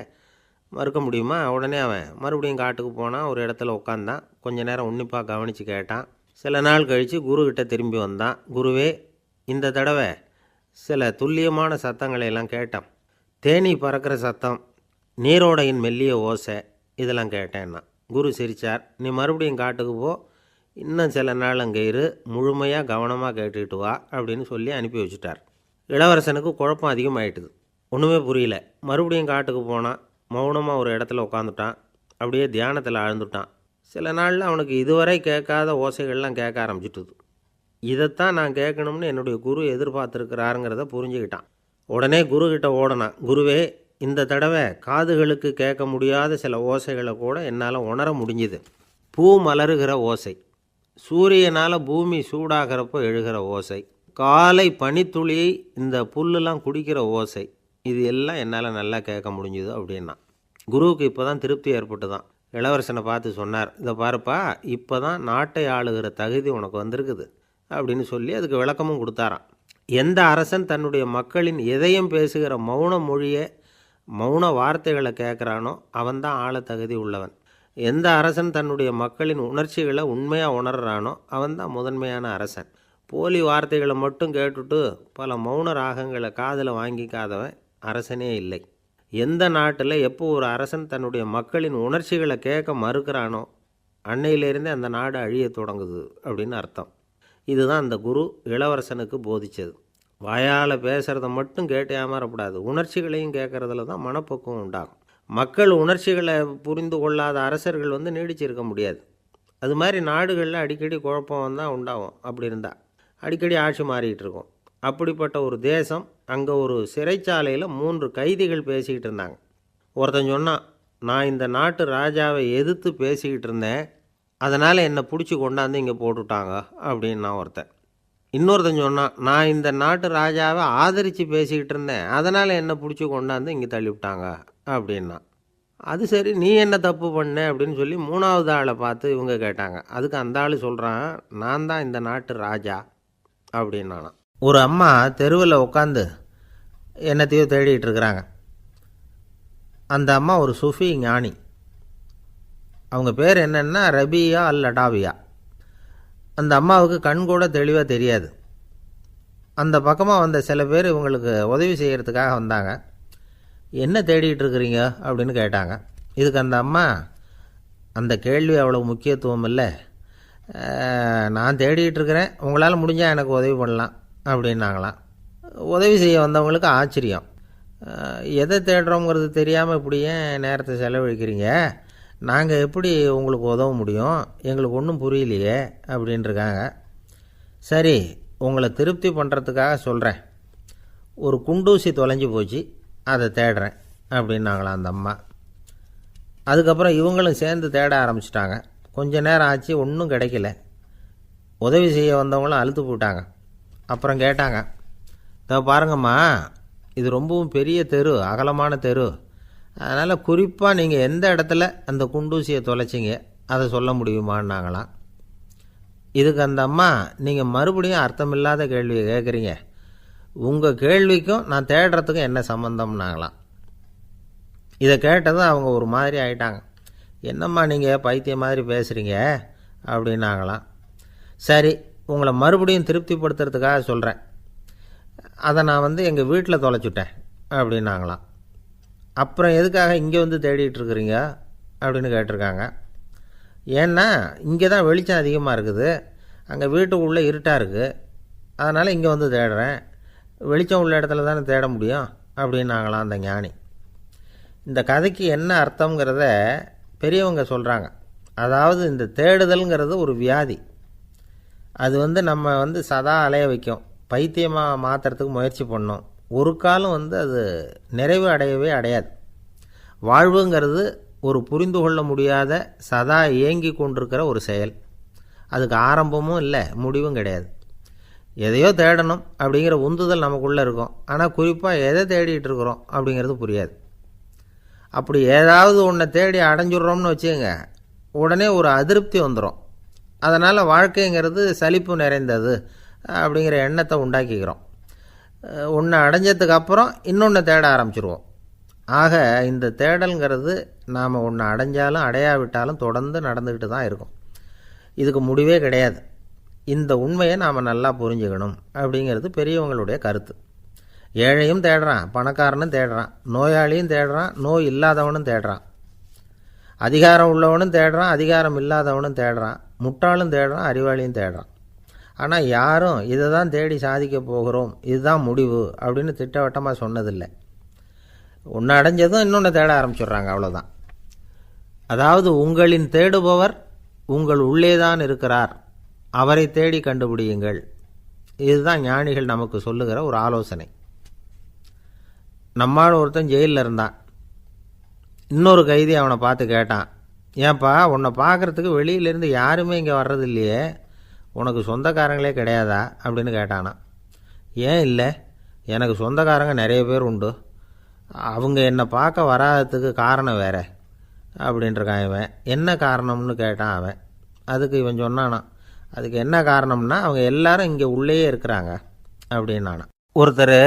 மறுக்க முடியுமா? உடனே அவன் மறுபடியும் காட்டுக்கு போனான். ஒரு இடத்துல உட்காந்தான். கொஞ்ச நேரம் உன்னிப்பாக கவனித்து கேட்டான். சில நாள் கழித்து குருக்கிட்ட திரும்பி வந்தான். குருவே, இந்த தடவை சில துல்லியமான சத்தங்களையெல்லாம் கேட்டான். தேனீ பறக்கிற சத்தம், நீரோடையின் மெல்லிய ஓசை, இதெல்லாம் கேட்டேன்னா. குரு சிரித்தார். நீ மறுபடியும் காட்டுக்கு போ, இன்னும் சில நாள் அங்கே இரு, முழுமையாக கவனமாக கேட்டுக்கிட்டு வா அப்படின்னு சொல்லி அனுப்பி வச்சுட்டார். இளவரசனுக்கு குழப்பம் அதிகமாயிட்டுது. ஒன்றுமே புரியல. மறுபடியும் காட்டுக்கு போனான். மௌனமாக ஒரு இடத்துல உட்காந்துட்டான். அப்படியே தியானத்தில் ஆழ்ந்துட்டான். சில நாளில் அவனுக்கு இதுவரை கேட்காத ஓசைகள்லாம் கேட்க ஆரம்பிச்சிட்டுது. இதைத்தான் நான் கேட்கணும்னு என்னுடைய குரு எதிர்பார்த்துருக்கிறாருங்கிறத புரிஞ்சுக்கிட்டான். உடனே குருக்கிட்ட ஓடனான். குருவே, இந்த தடவை காதுகளுக்கு கேட்க முடியாத சில ஓசைகளை கூட என்னால் உணர முடிஞ்சுது. பூ மலருகிற ஓசை, சூரியனால் பூமி சூடாகிறப்போ எழுகிற ஓசை, காலை பனித்துளி இந்த புல்லுலாம் குடிக்கிற ஓசை, இது எல்லாம் என்னால் நல்லா கேட்க முடிஞ்சுது அப்படின்னா. குருவுக்கு இப்போ தான் திருப்தி ஏற்பட்டு தான். இளவரசனை பார்த்து சொன்னார், இதை பாருப்பா, இப்போ தான் நாட்டை ஆளுகிற தகுதி உனக்கு வந்திருக்குது அப்படின்னு சொல்லி அதுக்கு விளக்கமும் கொடுத்தாராம். எந்த அரசன் தன்னுடைய மக்களின் இதயம் பேசுகிற மௌன மொழியை மௌன வார்த்தைகளை கேட்குறானோ அவன்தான் ஆள தகுதி உள்ளவன். எந்த அரசன் தன்னுடைய மக்களின் உணர்ச்சிகளை உண்மையாக உணர்றானோ அவன்தான் முதன்மையான அரசன். போலி வார்த்தைகளை மட்டும் கேட்டுட்டு பல மௌன ராகங்களை காதில் வாங்கிக்காதவன் அரசனே இல்லை. எந்த நாட்டில் எப்போ ஒரு அரசன் தன்னுடைய மக்களின் உணர்ச்சிகளை கேட்க மறுக்கிறானோ அன்னையிலேருந்தே அந்த நாடு அழிய தொடங்குது அப்படின்னு அர்த்தம். இதுதான் அந்த குரு இளவரசனுக்கு போதித்தது. வாயால் பேசுகிறத மட்டும் கேட்டு ஏமாறக்கூடாது, உணர்ச்சிகளையும் கேட்குறதுல தான் மனப்பக்குவம் உண்டாகும். மக்கள் உணர்ச்சிகளை புரிந்து கொள்ளாத அரசர்கள் நீடிச்சிருக்க முடியாது. அது மாதிரி நாடுகளில் அடிக்கடி குழப்பம் தான் உண்டாகும். அப்படி இருந்தால் அடிக்கடி ஆட்சி மாறிக்கிட்டு இருக்கும். அப்படிப்பட்ட ஒரு தேசம், அங்கே ஒரு சிறைச்சாலையில் 3 கைதிகள் பேசிக்கிட்டு இருந்தாங்க. ஒருத்தன் சொன்னான், நான் இந்த நாட்டு ராஜாவை எதிர்த்து பேசிக்கிட்டு இருந்தேன், அதனால் என்னை பிடிச்சி கொண்டாந்து இங்கே போட்டுவிட்டாங்க அப்படின்னா ஒருத்தன். இன்னொருத்தன் சொன்னான், நான் இந்த நாட்டு ராஜாவை ஆதரித்து பேசிக்கிட்டு இருந்தேன், அதனால் என்னை பிடிச்சி கொண்டாந்து இங்கே தள்ளிவிட்டாங்க அப்படின்னா. அது சரி, நீ என்ன தப்பு பண்ண அப்படின்னு சொல்லி 3வது ஆளை பார்த்து இவங்க கேட்டாங்க. அதுக்கு அந்த ஆள் சொல்கிறான், நான் தான் இந்த நாட்டு ராஜா அப்படின்னானா. ஒரு அம்மா தெருவில் உட்காந்து என்னத்தையோ தேடிட்டு இருக்கிறாங்க. அந்த அம்மா ஒரு சூஃபி ஞானி. அவங்க பேர் என்னென்னா ரபியா அல் லடாவியா. அந்த அம்மாவுக்கு கண் கூட தெளிவாக தெரியாது. அந்த பக்கமாக வந்த சில பேர் இவங்களுக்கு உதவி செய்கிறதுக்காக வந்தாங்க. என்ன தேடிட்டு இருக்கிறீங்க அப்படின்னு கேட்டாங்க. இதுக்கு அந்த அம்மா, அந்த கேள்வி அவ்வளோ முக்கியத்துவம் இல்லை, நான் தேடிட்டு இருக்கிறேன், உங்களால் முடிஞ்சால் எனக்கு உதவி பண்ணலாம் அப்படின்னாங்களாம். உதவி செய்ய வந்தவங்களுக்கு ஆச்சரியம். எதை தேடுறோங்கிறது தெரியாமல் இப்படி ஏன் நேரத்தை செலவழிக்கிறீங்க, நாங்கள் எப்படி உங்களுக்கு உதவ முடியும், எங்களுக்கு ஒன்றும் புரியலையே அப்படின்ட்டுருக்காங்க. சரி, உங்களை திருப்தி பண்ணுறதுக்காக சொல்கிறேன், ஒரு குண்டூசி தொலைஞ்சி போச்சு, அதை தேடுறேன் அப்படின்னாங்களாம் அந்த அம்மா. அதுக்கப்புறம் இவங்களும் சேர்ந்து தேட ஆரம்பிச்சிட்டாங்க. கொஞ்ச நேரம் ஆச்சு, ஒன்றும் கிடைக்கல. உதவி செய்ய வந்தவங்களும் அழுத்து போட்டாங்க. அப்புறம் கேட்டாங்க, இதை பாருங்கம்மா, இது ரொம்பவும் பெரிய தெரு, அகலமான தெரு, அதனால் குறிப்பாக நீங்கள் எந்த இடத்துல அந்த குண்டூசியை தொலைச்சிங்க அதை சொல்ல முடியுமான்னாங்களாம். இதுக்கு அந்த அம்மா, நீங்கள் மறுபடியும் அர்த்தமில்லாத கேள்வியை கேட்குறீங்க, உங்கள் கேள்விக்கும் நான் தேடுறதுக்கும் என்ன சம்மந்தம்னாங்களாம். இதை கேட்டதும் அவங்க ஒரு மாதிரி ஆகிட்டாங்க. என்னம்மா நீங்கள் பைத்தியம் மாதிரி பேசுகிறீங்க அப்படின்னாங்களாம். சரி, உங்களை மறுபடியும் திருப்திப்படுத்துறதுக்காக சொல்கிறேன், அதை நான் எங்கள் வீட்டில் தொலைச்சுட்டேன் அப்படின்னாங்களாம். அப்புறம் எதுக்காக இங்கே தேடிட்டு இருக்கிறீங்க அப்படின்னு கேட்டிருக்காங்க. ஏன்னா இங்கே தான் வெளிச்சம் அதிகமாக இருக்குது, அங்கே வீட்டுக்குள்ளே இருட்டாக இருக்குது, அதனால் இங்கே தேடுறேன், வெளிச்சம் உள்ள இடத்துல தானே தேட முடியும் அப்படின்னாங்களாம் அந்த ஞானி. இந்த கதைக்கு என்ன அர்த்தங்கிறத பெரியவங்க சொல்கிறாங்க. அதாவது இந்த தேடுதல்ங்கிறது ஒரு வியாதி. அது நம்ம சதா அலைய வைக்கும், பைத்தியமாக மாற்றுறதுக்கு முயற்சி பண்ணோம். ஒரு காலம் அது நிறைவு அடையவே அடையாது. வாழ்வுங்கிறது ஒரு புரிந்து கொள்ள முடியாத சதா இயங்கி கொண்டிருக்கிற ஒரு செயல். அதுக்கு ஆரம்பமும் இல்லை, முடிவும் கிடையாது. எதையோ தேடணும் அப்படிங்கிற உந்துதல் நமக்குள்ளே இருக்கும், ஆனால் குறிப்பாக எதை தேடிட்டு இருக்கிறோம் அப்படிங்கிறது புரியாது. அப்படி ஏதாவது ஒன்றை தேடி அடைஞ்சிட்றோம்னு வச்சுக்கோங்க, உடனே ஒரு அதிருப்தி வந்துடும். அதனால் வாழ்க்கைங்கிறது சலிப்பு நிறைந்தது அப்படிங்கிற எண்ணத்தை உண்டாக்கிக்கிறோம். ஒன்று அடைஞ்சதுக்கு அப்புறம் இன்னொன்று தேட ஆரம்பிச்சிருவோம். ஆக இந்த தேடல்ங்கிறது நாம் ஒன்று அடைஞ்சாலும் அடையாவிட்டாலும் தொடர்ந்து நடந்துக்கிட்டு தான் இருக்கும். இதுக்கு முடிவே கிடையாது. இந்த உண்மையை நாம் நல்லா புரிஞ்சுக்கணும் அப்படிங்கிறது பெரியவங்களுடைய கருத்து. ஏழையும் தேடுறான், பணக்காரனும் தேடுறான், நோயாளியும் தேடுறான், நோய் இல்லாதவனும் தேடுறான், அதிகாரம் உள்ளவனும் தேடுறான், அதிகாரம் இல்லாதவனும் தேடுறான், முட்டாளும் தேடுறான், அறிவாளியும் தேடுறான். ஆனால் யாரும் இதை தான் தேடி சாதிக்க போகிறோம், இதுதான் முடிவு அப்படின்னு திட்டவட்டமாக சொன்னதில்லை. ஒன்று அடைஞ்சதும் இன்னொன்று தேட ஆரம்பிச்சிடுறாங்க, அவ்வளோதான். அதாவது உங்களின் தேடுபவர் உங்கள் உள்ளே தான் இருக்கிறார், அவரை தேடி கண்டுபிடியுங்கள். இதுதான் ஞானிகள் நமக்கு சொல்லுகிற ஒரு ஆலோசனை. நம்மால் ஒருத்தன் ஜெயிலில் இருந்தான். இன்னொரு கைதி அவனை பார்த்து கேட்டான், ஏன்பா உன்னை பார்க்குறதுக்கு வெளியிலேருந்து யாருமே இங்கே வர்றது இல்லையே, உனக்கு சொந்தக்காரங்களே கிடையாதா அப்படின்னு கேட்டானா. ஏன் இல்லை, எனக்கு சொந்தக்காரங்க நிறைய பேர் உண்டு, அவங்க என்னை பார்க்க வராததுக்கு காரணம் வேறு அப்படின்ட்டுருக்கான் இவன். என்ன காரணம்னு கேட்டான் அவன். அதுக்கு இவன் சொன்னானா, அதுக்கு என்ன காரணம்னா அவங்க எல்லாரும் இங்கே உள்ளேயே இருக்கிறாங்க, அப்படின்னு ஒருத்தர்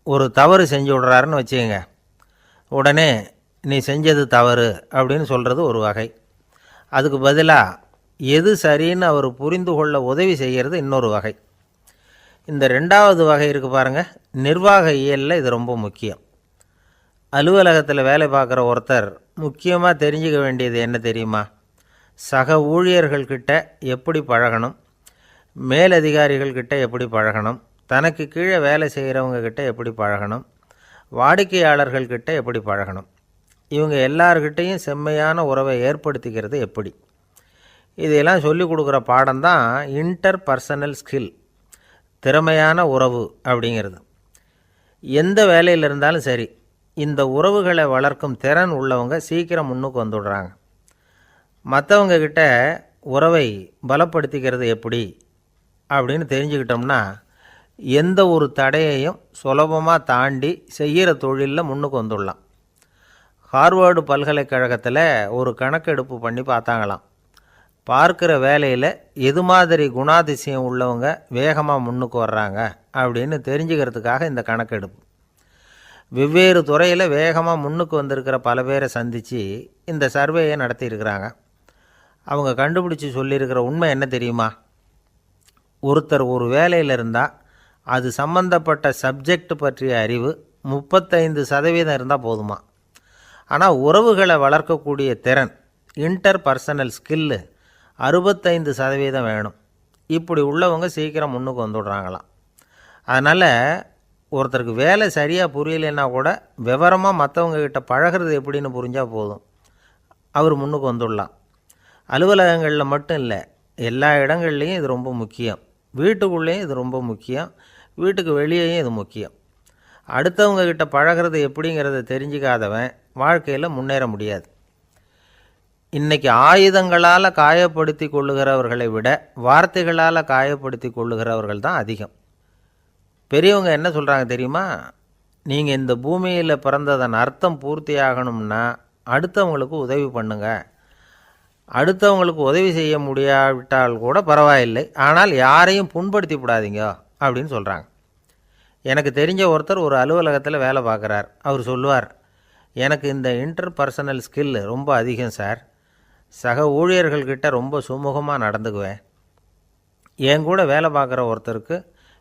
ஒரு தவறு செஞ்சு விட்றாருன்னு வச்சுக்கோங்க. உடனே நீ செஞ்சது தவறு அப்படின்னு சொல்கிறது ஒரு வகை. அதுக்கு பதிலாக எது சரின்னு அவர் புரிந்து கொள்ள உதவி செய்கிறது இன்னொரு வகை. இந்த ரெண்டாவது வகை இருக்குது பாருங்கள், நிர்வாக இயலில் இது ரொம்ப முக்கியம். அலுவலகத்தில் வேலை பார்க்குற ஒருத்தர் முக்கியமாக தெரிஞ்சுக்க வேண்டியது என்ன தெரியுமா? சக ஊழியர்கள்கிட்ட எப்படி பழகணும், மேலதிகாரிகள்கிட்ட எப்படி பழகணும், தனக்கு கீழே வேலை செய்கிறவங்கக்கிட்ட எப்படி பழகணும், வாடிக்கையாளர்கள்கிட்ட எப்படி பழகணும், இவங்க எல்லார்கிட்டையும் செம்மையான உறவை ஏற்படுத்திக்கிறது எப்படி, இதையெல்லாம் சொல்லிக் கொடுக்குற பாடம்தான் இன்டர் பர்சனல் ஸ்கில், திறமையான உறவு அப்படிங்கிறது. எந்த வேலையில் இருந்தாலும் சரி, இந்த உறவுகளை வளர்க்கும் திறன் உள்ளவங்க சீக்கிரம் முன்னுக்கு வந்துடுறாங்க. மற்றவங்கக்கிட்ட உறவை பலப்படுத்திக்கிறது எப்படி அப்படின்னு தெரிஞ்சுக்கிட்டோம்னா எந்த ஒரு தடையையும் சுலபமாக தாண்டி செய்கிற தொழிலில் முன்னுக்கு வந்துடலாம். ஹார்வர்டு பல்கலைக்கழகத்தில் ஒரு கணக்கெடுப்பு பண்ணி பார்த்தாங்களாம். பார்க்குற வேலையில் எது மாதிரி குணாதிசயம் உள்ளவங்க வேகமாக முன்னுக்கு வர்றாங்க அப்படின்னு தெரிஞ்சுக்கிறதுக்காக இந்த கணக்கெடுப்பு. வெவ்வேறு துறையில் வேகமாக முன்னுக்கு வந்திருக்கிற பல பேரை சந்தித்து இந்த சர்வேயை நடத்தியிருக்கிறாங்க. அவங்க கண்டுபிடிச்சி சொல்லியிருக்கிற உண்மை என்ன தெரியுமா? ஒருத்தர் ஒரு வேலையில் இருந்தால் அது சம்பந்தப்பட்ட சப்ஜெக்ட் பற்றிய அறிவு 35% இருந்தால் போதுமா. ஆனால் உறவுகளை வளர்க்கக்கூடிய திறன், இன்டர் பர்சனல் ஸ்கில்லு 65% வேணும். இப்படி உள்ளவங்க சீக்கிரம் முன்னுக்கு வந்துடுறாங்களாம். அதனால் ஒருத்தருக்கு வேலை சரியாக புரியலைன்னா கூட விவரமாக மற்றவங்கக்கிட்ட பழகிறது எப்படின்னு புரிஞ்சால் போதும், அவர் முன்னுக்கு வந்துடலாம். அலுவலகங்களில் மட்டும் இல்லை, எல்லா இடங்கள்லேயும் இது ரொம்ப முக்கியம். வீட்டுக்குள்ளேயும் இது ரொம்ப முக்கியம், வீட்டுக்கு வெளியேயும் இது முக்கியம். அடுத்தவங்கக்கிட்ட பழகிறது எப்படிங்கிறத தெரிஞ்சிக்காதவன் வாழ்க்கையில் முன்னேற முடியாது. இன்றைக்கி ஆயுதங்களால் காயப்படுத்தி கொள்ளுகிறவர்களை விட வார்த்தைகளால் காயப்படுத்தி கொள்ளுகிறவர்கள் தான் அதிகம். பெரியவங்க என்ன சொல்கிறாங்க தெரியுமா? நீங்கள் இந்த பூமியில் பிறந்ததன் அர்த்தம் பூர்த்தி ஆகணும்னா அடுத்தவங்களுக்கு உதவி பண்ணுங்க. அடுத்தவங்களுக்கு உதவி செய்ய முடியாவிட்டால் கூட பரவாயில்லை, ஆனால் யாரையும் புண்படுத்தி விடாதீங்க அப்படின்னு சொல்கிறாங்க. எனக்கு தெரிஞ்ச ஒருத்தர் ஒரு அலுவலகத்தில் வேலை பார்க்குறார். அவர் சொல்லுவார், எனக்கு இந்த இன்டர் பர்சனல் ஸ்கில் ரொம்ப அதிகம் சார். சக ஊழியர்கள்கிட்ட ரொம்ப சுமூகமாக நடந்துக்குவேன். என் கூட வேலை பார்க்குற ஒருத்தருக்கு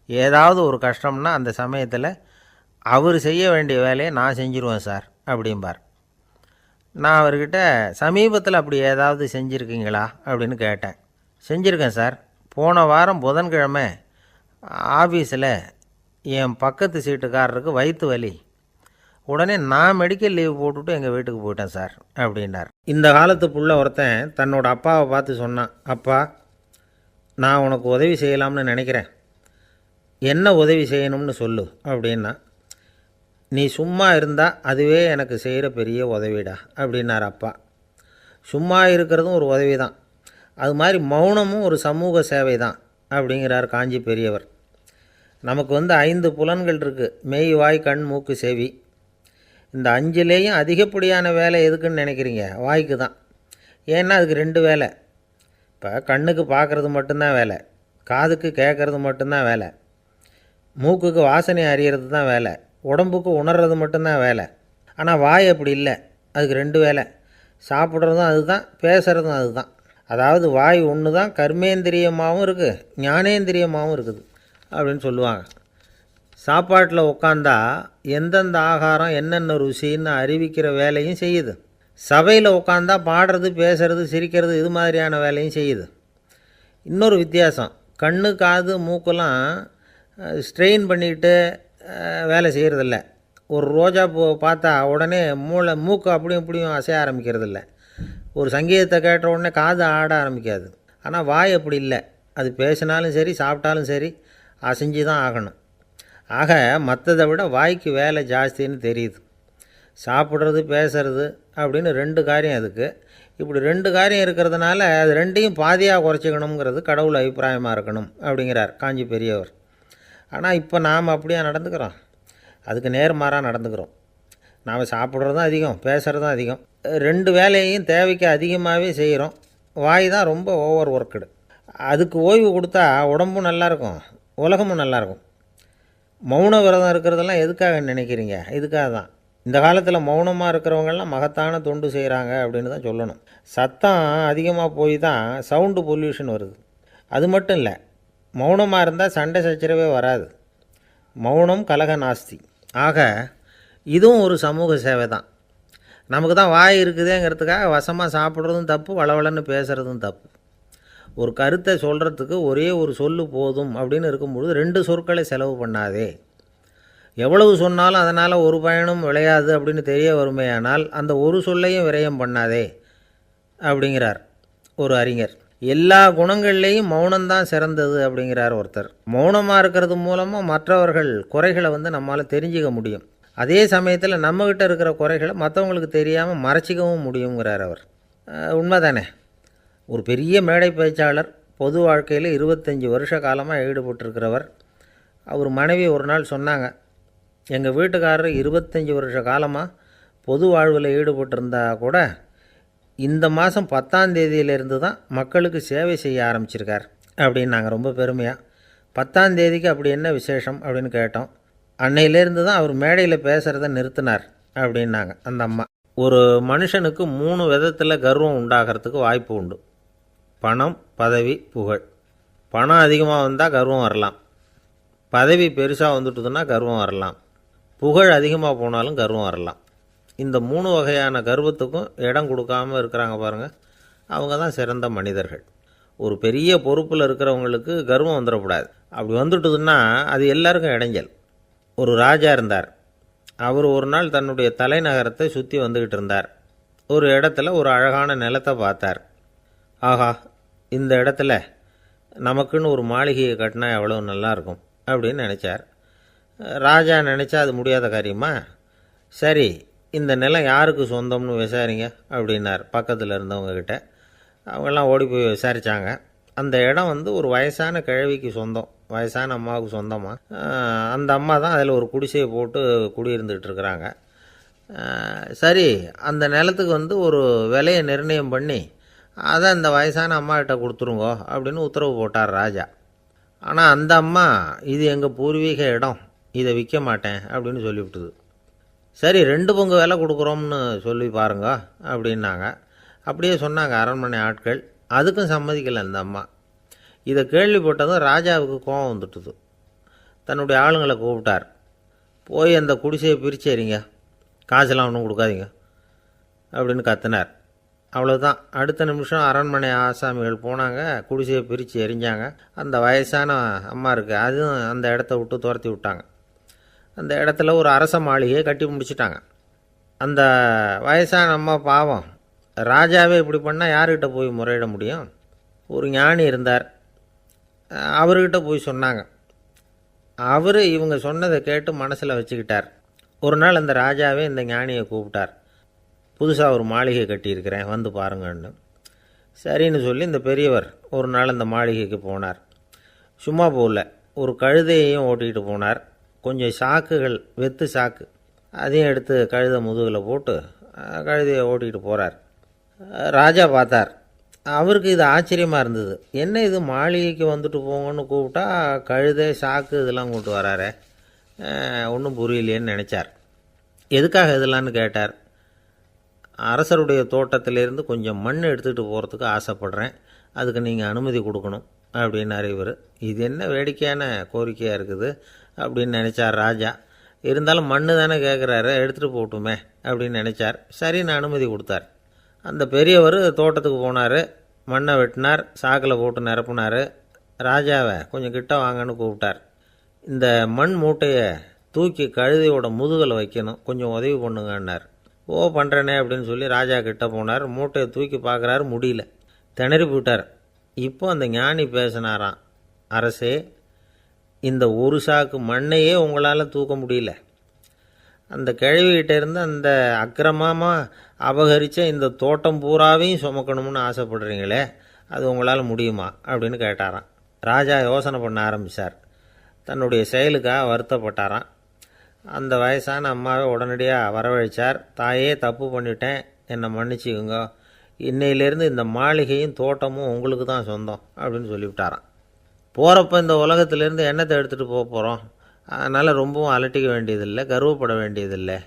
ஏதாவது ஒரு கஷ்டம்னா அந்த சமயத்தில் அவர் செய்ய வேண்டிய வேலையை நான் செஞ்சுருவேன் சார் அப்படிம்பார். நான் அவர்கிட்ட சமீபத்தில் அப்படி ஏதாவது செஞ்சுருக்கீங்களா அப்படின்னு கேட்டேன். செஞ்சுருக்கேன் சார். போன வாரம் புதன்கிழமை ஆஃபீஸில் என் பக்கத்து சீட்டுக்காரருக்கு வயிற்று வலி. உடனே நான் மெடிக்கல் லீவ் போட்டுவிட்டு எங்கள் வீட்டுக்கு போயிட்டேன் சார் அப்படின்னார். இந்த காலத்து புள்ள ஒருத்தன் தன்னோட அப்பாவை பார்த்து சொன்னான், அப்பா நான் உனக்கு உதவி செய்யலாம்னு நினைக்கிறேன், என்ன உதவி செய்யணும்னு சொல்லு அப்படின்னா. நீ சும்மா இருந்தால் அதுவே எனக்கு செய்கிற பெரிய உதவிடா அப்படின்னார் அப்பா. சும்மா இருக்கிறதும் ஒரு உதவி தான், அது மாதிரி மௌனமும் ஒரு சமூக சேவை தான் அப்படிங்கிறார் காஞ்சி பெரியவர். நமக்கு 5 புலன்கள் இருக்குது, மெய் வாய் கண் மூக்கு செவி. இந்த 5லேயும் அதிகப்படியான வேலை எதுக்குன்னு நினைக்கிறீங்க? வாய்க்கு தான். ஏன்னா அதுக்கு 2 வேலை. இப்போ கண்ணுக்கு பார்க்குறது மட்டும்தான் வேலை, காதுக்கு கேட்குறது மட்டும்தான் வேலை, மூக்குக்கு வாசனை அறியறது தான் வேலை, உடம்புக்கு உணர்றது மட்டும்தான் வேலை. ஆனால் வாய் அப்படி இல்லை, அதுக்கு 2 வேலை. சாப்பிட்றதும் அதுதான், பேசுகிறதும் அதுதான். அதாவது வாய் ஒன்று தான் கர்மேந்திரியமாகவும் இருக்குது, ஞானேந்திரியமாகவும் இருக்குது அப்படின்னு சொல்லுவாங்க. சாப்பாட்டில் உட்காந்தா எந்தெந்த ஆகாரம் என்னென்ன ருசின்னு அறிவிக்கிற வேலையும் செய்யுது. சபையில் உட்காந்தா பாடுறது, பேசுறது, சிரிக்கிறது, இது மாதிரியான வேலையும் செய்யுது. இன்னொரு வித்தியாசம், கண்ணு காது மூக்கெல்லாம் ஸ்ட்ரெயின் பண்ணிக்கிட்டு வேலை செய்கிறதில்ல. ஒரு ரோஜா பூ பார்த்தா உடனே மூக்கு அப்படியும் இப்படியும் அசைய ஆரம்பிக்கிறதில்ல. ஒரு சங்கீதத்தை கேட்ட உடனே காது ஆட ஆரம்பிக்காது. ஆனால் வாய் அப்படி இல்லை, அது பேசினாலும் சரி சாப்பிட்டாலும் சரி அசைஞ்சு தான் ஆகணும். ஆக மற்றதை விட வாய்க்கு வேலை ஜாஸ்தின்னு தெரியுது. சாப்பிட்றது பேசுறது அப்படின்னு 2 காரியம் அதுக்கு. இப்படி 2 காரியம் இருக்கிறதுனால அது 2ஐயும் பாதியாக குறைச்சிக்கணுங்கிறது கடவுள் அபிப்பிராயமாக இருக்கணும் அப்படிங்கிறார் காஞ்சி பெரியவர். ஆனால் இப்போ நாம் அப்படியே நடந்துக்கிறோம், அதுக்கு நேர்மாறாக நடந்துக்கிறோம். நாம் சாப்பிட்றதும் அதிகம், பேசுகிறதும் அதிகம், 2 வேலையையும் தேவைக்கு அதிகமாகவே செய்கிறோம். வாய் தான் ரொம்ப ஓவர் ஒர்க்குடு. அதுக்கு ஓய்வு கொடுத்தா உடம்பும் நல்லாயிருக்கும், உலகமும் நல்லாயிருக்கும். மௌன விரதம் இருக்கிறதெல்லாம் எதுக்காக நினைக்கிறீங்க? இதுக்காக தான். இந்த காலத்தில் மௌனமாக இருக்கிறவங்கெல்லாம் மகத்தான தொண்டு செய்கிறாங்க அப்படின்னு தான் சொல்லணும். சத்தம் அதிகமாக போய் தான் சவுண்டு பொல்யூஷன் வருது. அது மட்டும் இல்லை, மௌனமாக இருந்தால் சண்டை சச்சரவே வராது. மௌனம் கலக நாஸ்தி. ஆக இதுவும் ஒரு சமூக சேவை தான். நமக்கு தான் வாய் இருக்குதேங்கிறதுக்காக வசமாக சாப்பிட்றதும் தப்பு, வளவளன்னு பேசுகிறதும் தப்பு. ஒரு கருத்தை சொல்கிறதுக்கு ஒரே ஒரு சொல்லு போதும் அப்படின்னு இருக்கும்பொழுது 2 சொற்களை செலவு பண்ணாதே. எவ்வளவு சொன்னாலும் அதனால் ஒரு பயனும் விளையாது அப்படின்னு தெரிய வருமேயானால் அந்த ஒரு சொல்லையும் விரயம் பண்ணாதே அப்படிங்கிறார் ஒரு அறிஞர். எல்லா குணங்கள்லேயும் மௌனம்தான் சிறந்தது அப்படிங்கிறார் ஒருத்தர். மௌனமாக இருக்கிறது மூலமாக மற்றவர்கள் குறைகளை நம்மால் தெரிஞ்சிக்க முடியும். அதே சமயத்தில் நம்மக்கிட்ட இருக்கிற குறைகளை மற்றவங்களுக்கு தெரியாமல் மறைச்சிக்கவும் முடியுங்கிறார் அவர். உண்மைதானே? ஒரு பெரிய மேடை பேச்சாளர், பொது வாழ்க்கையில் 25 வருஷ காலமாக ஈடுபட்டிருக்கிறவர். அவர் மனைவி ஒரு நாள் சொன்னாங்க, எங்கள் வீட்டுக்காரர் 25 வருஷ காலமாக பொது வாழ்வில் ஈடுபட்டிருந்தா கூட இந்த மாதம் 10ஆம் தேதியிலேருந்து தான் மக்களுக்கு சேவை செய்ய ஆரம்பிச்சிருக்கார் அப்படின்னு நாங்கள் ரொம்ப பெருமையாக. 10ஆம் தேதிக்கு அப்படி என்ன விசேஷம் அப்படின்னு கேட்டோம். அன்னையிலேருந்து தான் அவர் மேடையில் பேசுகிறத நிறுத்தினார் அப்படின்னாங்க அந்த அம்மா. ஒரு மனுஷனுக்கு 3 விதத்தில் கர்வம் உண்டாகிறதுக்கு வாய்ப்பு உண்டு. பணம், பதவி, புகழ். பணம் அதிகமாக வந்தால் கர்வம் வரலாம். பதவி பெருசாக வந்துட்டுதுன்னா கர்வம் வரலாம். புகழ் அதிகமாக போனாலும் கர்வம் வரலாம். இந்த 3 வகையான கர்வத்துக்கும் இடம் கொடுக்காமல் இருக்கிறாங்க பாருங்கள், அவங்க தான் சிறந்த மனிதர்கள். ஒரு பெரிய பொறுப்பில் இருக்கிறவங்களுக்கு கர்வம் வந்துடக்கூடாது. அப்படி வந்துட்டுதுன்னா அது எல்லாருக்கும் இடைஞ்சல். ஒரு ராஜா இருந்தார். அவர் ஒரு நாள் தன்னுடைய தலைநகரத்தை சுற்றி வந்துக்கிட்டு இருந்தார். ஒரு இடத்துல ஒரு அழகான நிலத்தை பார்த்தார். ஆஹா, இந்த இடத்துல நமக்குன்னு ஒரு மாளிகையை கட்டினா எவ்வளோ நல்லாயிருக்கும் அப்படின்னு நினச்சார். ராஜா நினச்சா அது முடியாத காரியமா? சரி, இந்த நிலம் யாருக்கு சொந்தம்னு விசாரிங்க அப்படின்னார் பக்கத்தில் இருந்தவங்கக்கிட்ட. அவங்கெல்லாம் ஓடி போய் விசாரித்தாங்க. அந்த இடம் ஒரு வயசான கிழவிக்கு சொந்தம், வயசான அம்மாவுக்கு சொந்தமாக. அந்த அம்மா தான் அதில் ஒரு குடிசையை போட்டு குடியிருந்துகிட்டு இருக்கிறாங்க. சரி, அந்த நிலத்துக்கு ஒரு விலையை நிர்ணயம் பண்ணி அதை அந்த வயசான அம்மாக்கிட்ட கொடுத்துருங்கோ அப்படின்னு உத்தரவு போட்டார் ராஜா. ஆனால் அந்த அம்மா, இது எங்கள் பூர்வீக இடம், இதை விற்க மாட்டேன் அப்படின்னு சொல்லிவிட்டுது. சரி, 2 பங்கு விலை கொடுக்குறோம்னு சொல்லி பாருங்க அப்படின்னாங்க. அப்படியே சொன்னாங்க அரண்மனை ஆட்கள். அதுக்கும் சம்மதிக்கலை அந்த அம்மா. இதை கேள்விப்பட்டதும் ராஜாவுக்கு கோபம் வந்துட்டுது. தன்னுடைய ஆளுங்களை கூப்பிட்டார். போய் அந்த குடிசையை பிரித்து எறிங்க, காசெல்லாம் ஒன்றும் கொடுக்காதீங்க அப்படின்னு கத்தினார். அவ்வளோதான். அடுத்த நிமிஷம் அரண்மனை ஆசாமிகள் போனாங்க, குடிசையை பிரித்து எரிஞ்சாங்க. அந்த வயசான அம்மா இருக்குது, அதுவும் அந்த இடத்த விட்டு துரத்தி விட்டாங்க. அந்த இடத்துல ஒரு அரச மாளிகையை கட்டி முடிச்சிட்டாங்க. அந்த வயசான அம்மா பாவம், ராஜாவே இப்படி பண்ணால் யார்கிட்ட போய் முறையிட முடியும்? ஒரு ஞானி இருந்தார், அவர்கிட்ட போய் சொன்னாங்க. அவர் இவங்க சொன்னதை கேட்டு மனசில் வச்சுக்கிட்டார். ஒரு நாள் அந்த ராஜாவே இந்த ஞானியை கூப்பிட்டார். புதுசாக ஒரு மாளிகை கட்டியிருக்கிறேன், வந்து பாருங்கன்னு. சரின்னு சொல்லி இந்த பெரியவர் ஒரு நாள் அந்த மாளிகைக்கு போனார். சும்மா போகல, ஒரு கழுதையையும் ஓட்டிகிட்டு போனார். கொஞ்சம் சாக்குகள், வெத்து சாக்கு, அதையும் எடுத்து கழுதை முதுகில் போட்டு கழுதையை ஓட்டிகிட்டு போகிறார். ராஜா பார்த்தார். அவருக்கு இது ஆச்சரியமாக இருந்தது. என்ன இது, மாளிகைக்கு வந்துட்டு போங்கன்னு கூப்பிட்டா கழுதை சாக்கு இதெல்லாம் கூப்பிட்டு வராரே, ஒன்றும் புரியலையேன்னு நினச்சார். எதுக்காக இதெல்லாம்னு கேட்டார். அரசருடைய தோட்டத்திலேருந்து கொஞ்சம் மண் எடுத்துகிட்டு போகிறதுக்கு ஆசைப்படுறேன், அதுக்கு நீங்கள் அனுமதி கொடுக்கணும் அப்படின்னார் இவர். இது என்ன வேடிக்கையான கோரிக்கையாக இருக்குது அப்படின்னு நினச்சார் ராஜா. இருந்தாலும் மண்ணு தானே கேட்குறாரு, எடுத்துகிட்டு போட்டுமே அப்படின்னு நினச்சார். சரின்னு அனுமதி கொடுத்தார். அந்த பெரியவர் தோட்டத்துக்கு போனார், மண்ணை வெட்டினார், சாக்கில் போட்டு நிரப்புனார். ராஜாவை கொஞ்சம் கிட்ட வாங்கன்னு கூப்பிட்டார். இந்த மண் மூட்டையை தூக்கி கழுதையோட முதுகில் வைக்கணும், கொஞ்சம் உதவி பண்ணுங்கன்னார். ஓ, பண்ணுறேனே அப்படின்னு சொல்லி ராஜா கிட்ட போனார். மூட்டையை தூக்கி பார்க்குறாரு, முடியல, திணறி போட்டார். இப்போ அந்த ஞானி பேசினாராம். அரசே, இந்த ஒரு சாக்கு மண்ணையே உங்களால் தூக்க முடியல, அந்த கிழவிகிட்ட இருந்து அந்த அக்கிரமமாக அபகரித்த இந்த தோட்டம் பூராவையும் சுமக்கணும்னு ஆசைப்படுறீங்களே, அது உங்களால் முடியுமா அப்படின்னு கேட்டாராம். ராஜா யோசனை பண்ண ஆரம்பித்தார். தன்னுடைய செயலுக்காக வருத்தப்பட்டாராம். அந்த வயசான அம்மாவை உடனடியாக வரவழைச்சார். தாயே, தப்பு பண்ணிட்டேன், என்னை மன்னிச்சுக்குங்க, இன்னையிலேருந்து இந்த மாளிகையும் தோட்டமும் உங்களுக்கு தான் சொந்தம் அப்படின்னு சொல்லிவிட்டாராம். போகிறப்ப இந்த உலகத்திலேருந்து என்னத்தை எடுத்துகிட்டு போக போகிறோம், அதனால் ரொம்பவும் அலட்டிக்க வேண்டியதில்லை, கர்வப்பட வேண்டியதில்லை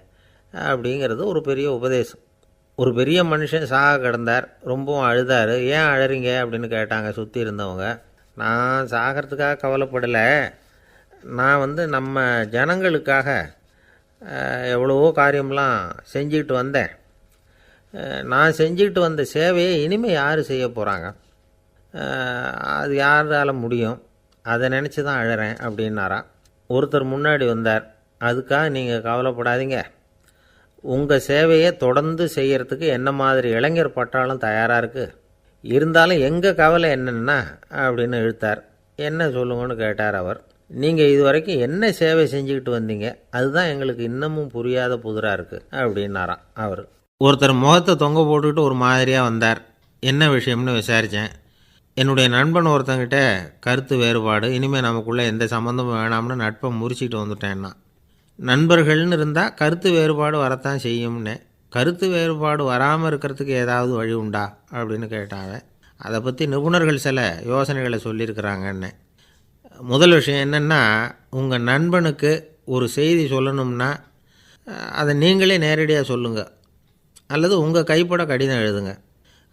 அப்படிங்கிறது ஒரு பெரிய உபதேசம். ஒரு பெரிய மனுஷன் சாக கிடந்தார், ரொம்பவும் அழுதார். ஏன் அழறீங்க அப்படின்னு கேட்டாங்க சுற்றி இருந்தவங்க. நான் சாகிறதுக்காக கவலைப்படலை, நான் நம்ம ஜனங்களுக்காக எவ்வளவோ காரியம்லாம் செஞ்சுக்கிட்டு வந்தேன். நான் செஞ்சுக்கிட்டு வந்த சேவையை இனிமேல் யார் செய்ய போகிறாங்க, அது யாரால் முடியும், அதை நினச்சி தான் அழறேன் அப்படின்னாராம். ஒருத்தர் முன்னாடி வந்தார். அதுக்காக நீங்கள் கவலைப்படாதீங்க, உங்கள் சேவையை தொடர்ந்து செய்கிறதுக்கு என்ன மாதிரி இளைஞர் பட்டாலும் தயாராக இருக்குது, இருந்தாலும் எங்கள் கவலை என்னென்னா அப்படின்னு இழுத்தார். என்ன சொல்லுங்கன்னு கேட்டார் அவர். நீங்கள் இது வரைக்கும் என்ன சேவை செஞ்சுக்கிட்டு வந்தீங்க, அதுதான் எங்களுக்கு இன்னமும் புரியாத புதிராக இருக்குது அப்படின்னாராம் அவர். ஒருத்தர் முகத்தை தொங்க போட்டுக்கிட்டு ஒரு மாதிரியாக வந்தார். என்ன விஷயம்னு விசாரித்தேன். என்னுடைய நண்பன் ஒருத்தங்கிட்ட கருத்து வேறுபாடு, இனிமேல் நமக்குள்ளே எந்த சம்மந்தமும் வேணாம்னு நட்பை முறிச்சிட்டு வந்துட்டேன்னா. நண்பர்கள்னு இருந்தால் கருத்து வேறுபாடு வரத்தான் செய்யும்னு. கருத்து வேறுபாடு வராமல் இருக்கிறதுக்கு ஏதாவது வழி உண்டா அப்படின்னு கேட்டாங்க. அதை பற்றி நிபுணர்கள் சில யோசனைகளை சொல்லியிருக்கிறாங்கன்னு. முதல் விஷயம் என்னென்னா, உங்கள் நண்பனுக்கு ஒரு செய்தி சொல்லணும்னா அதை நீங்களே நேரடியாக சொல்லுங்கள், அல்லது உங்கள் கைப்பட கடிதம் எழுதுங்க.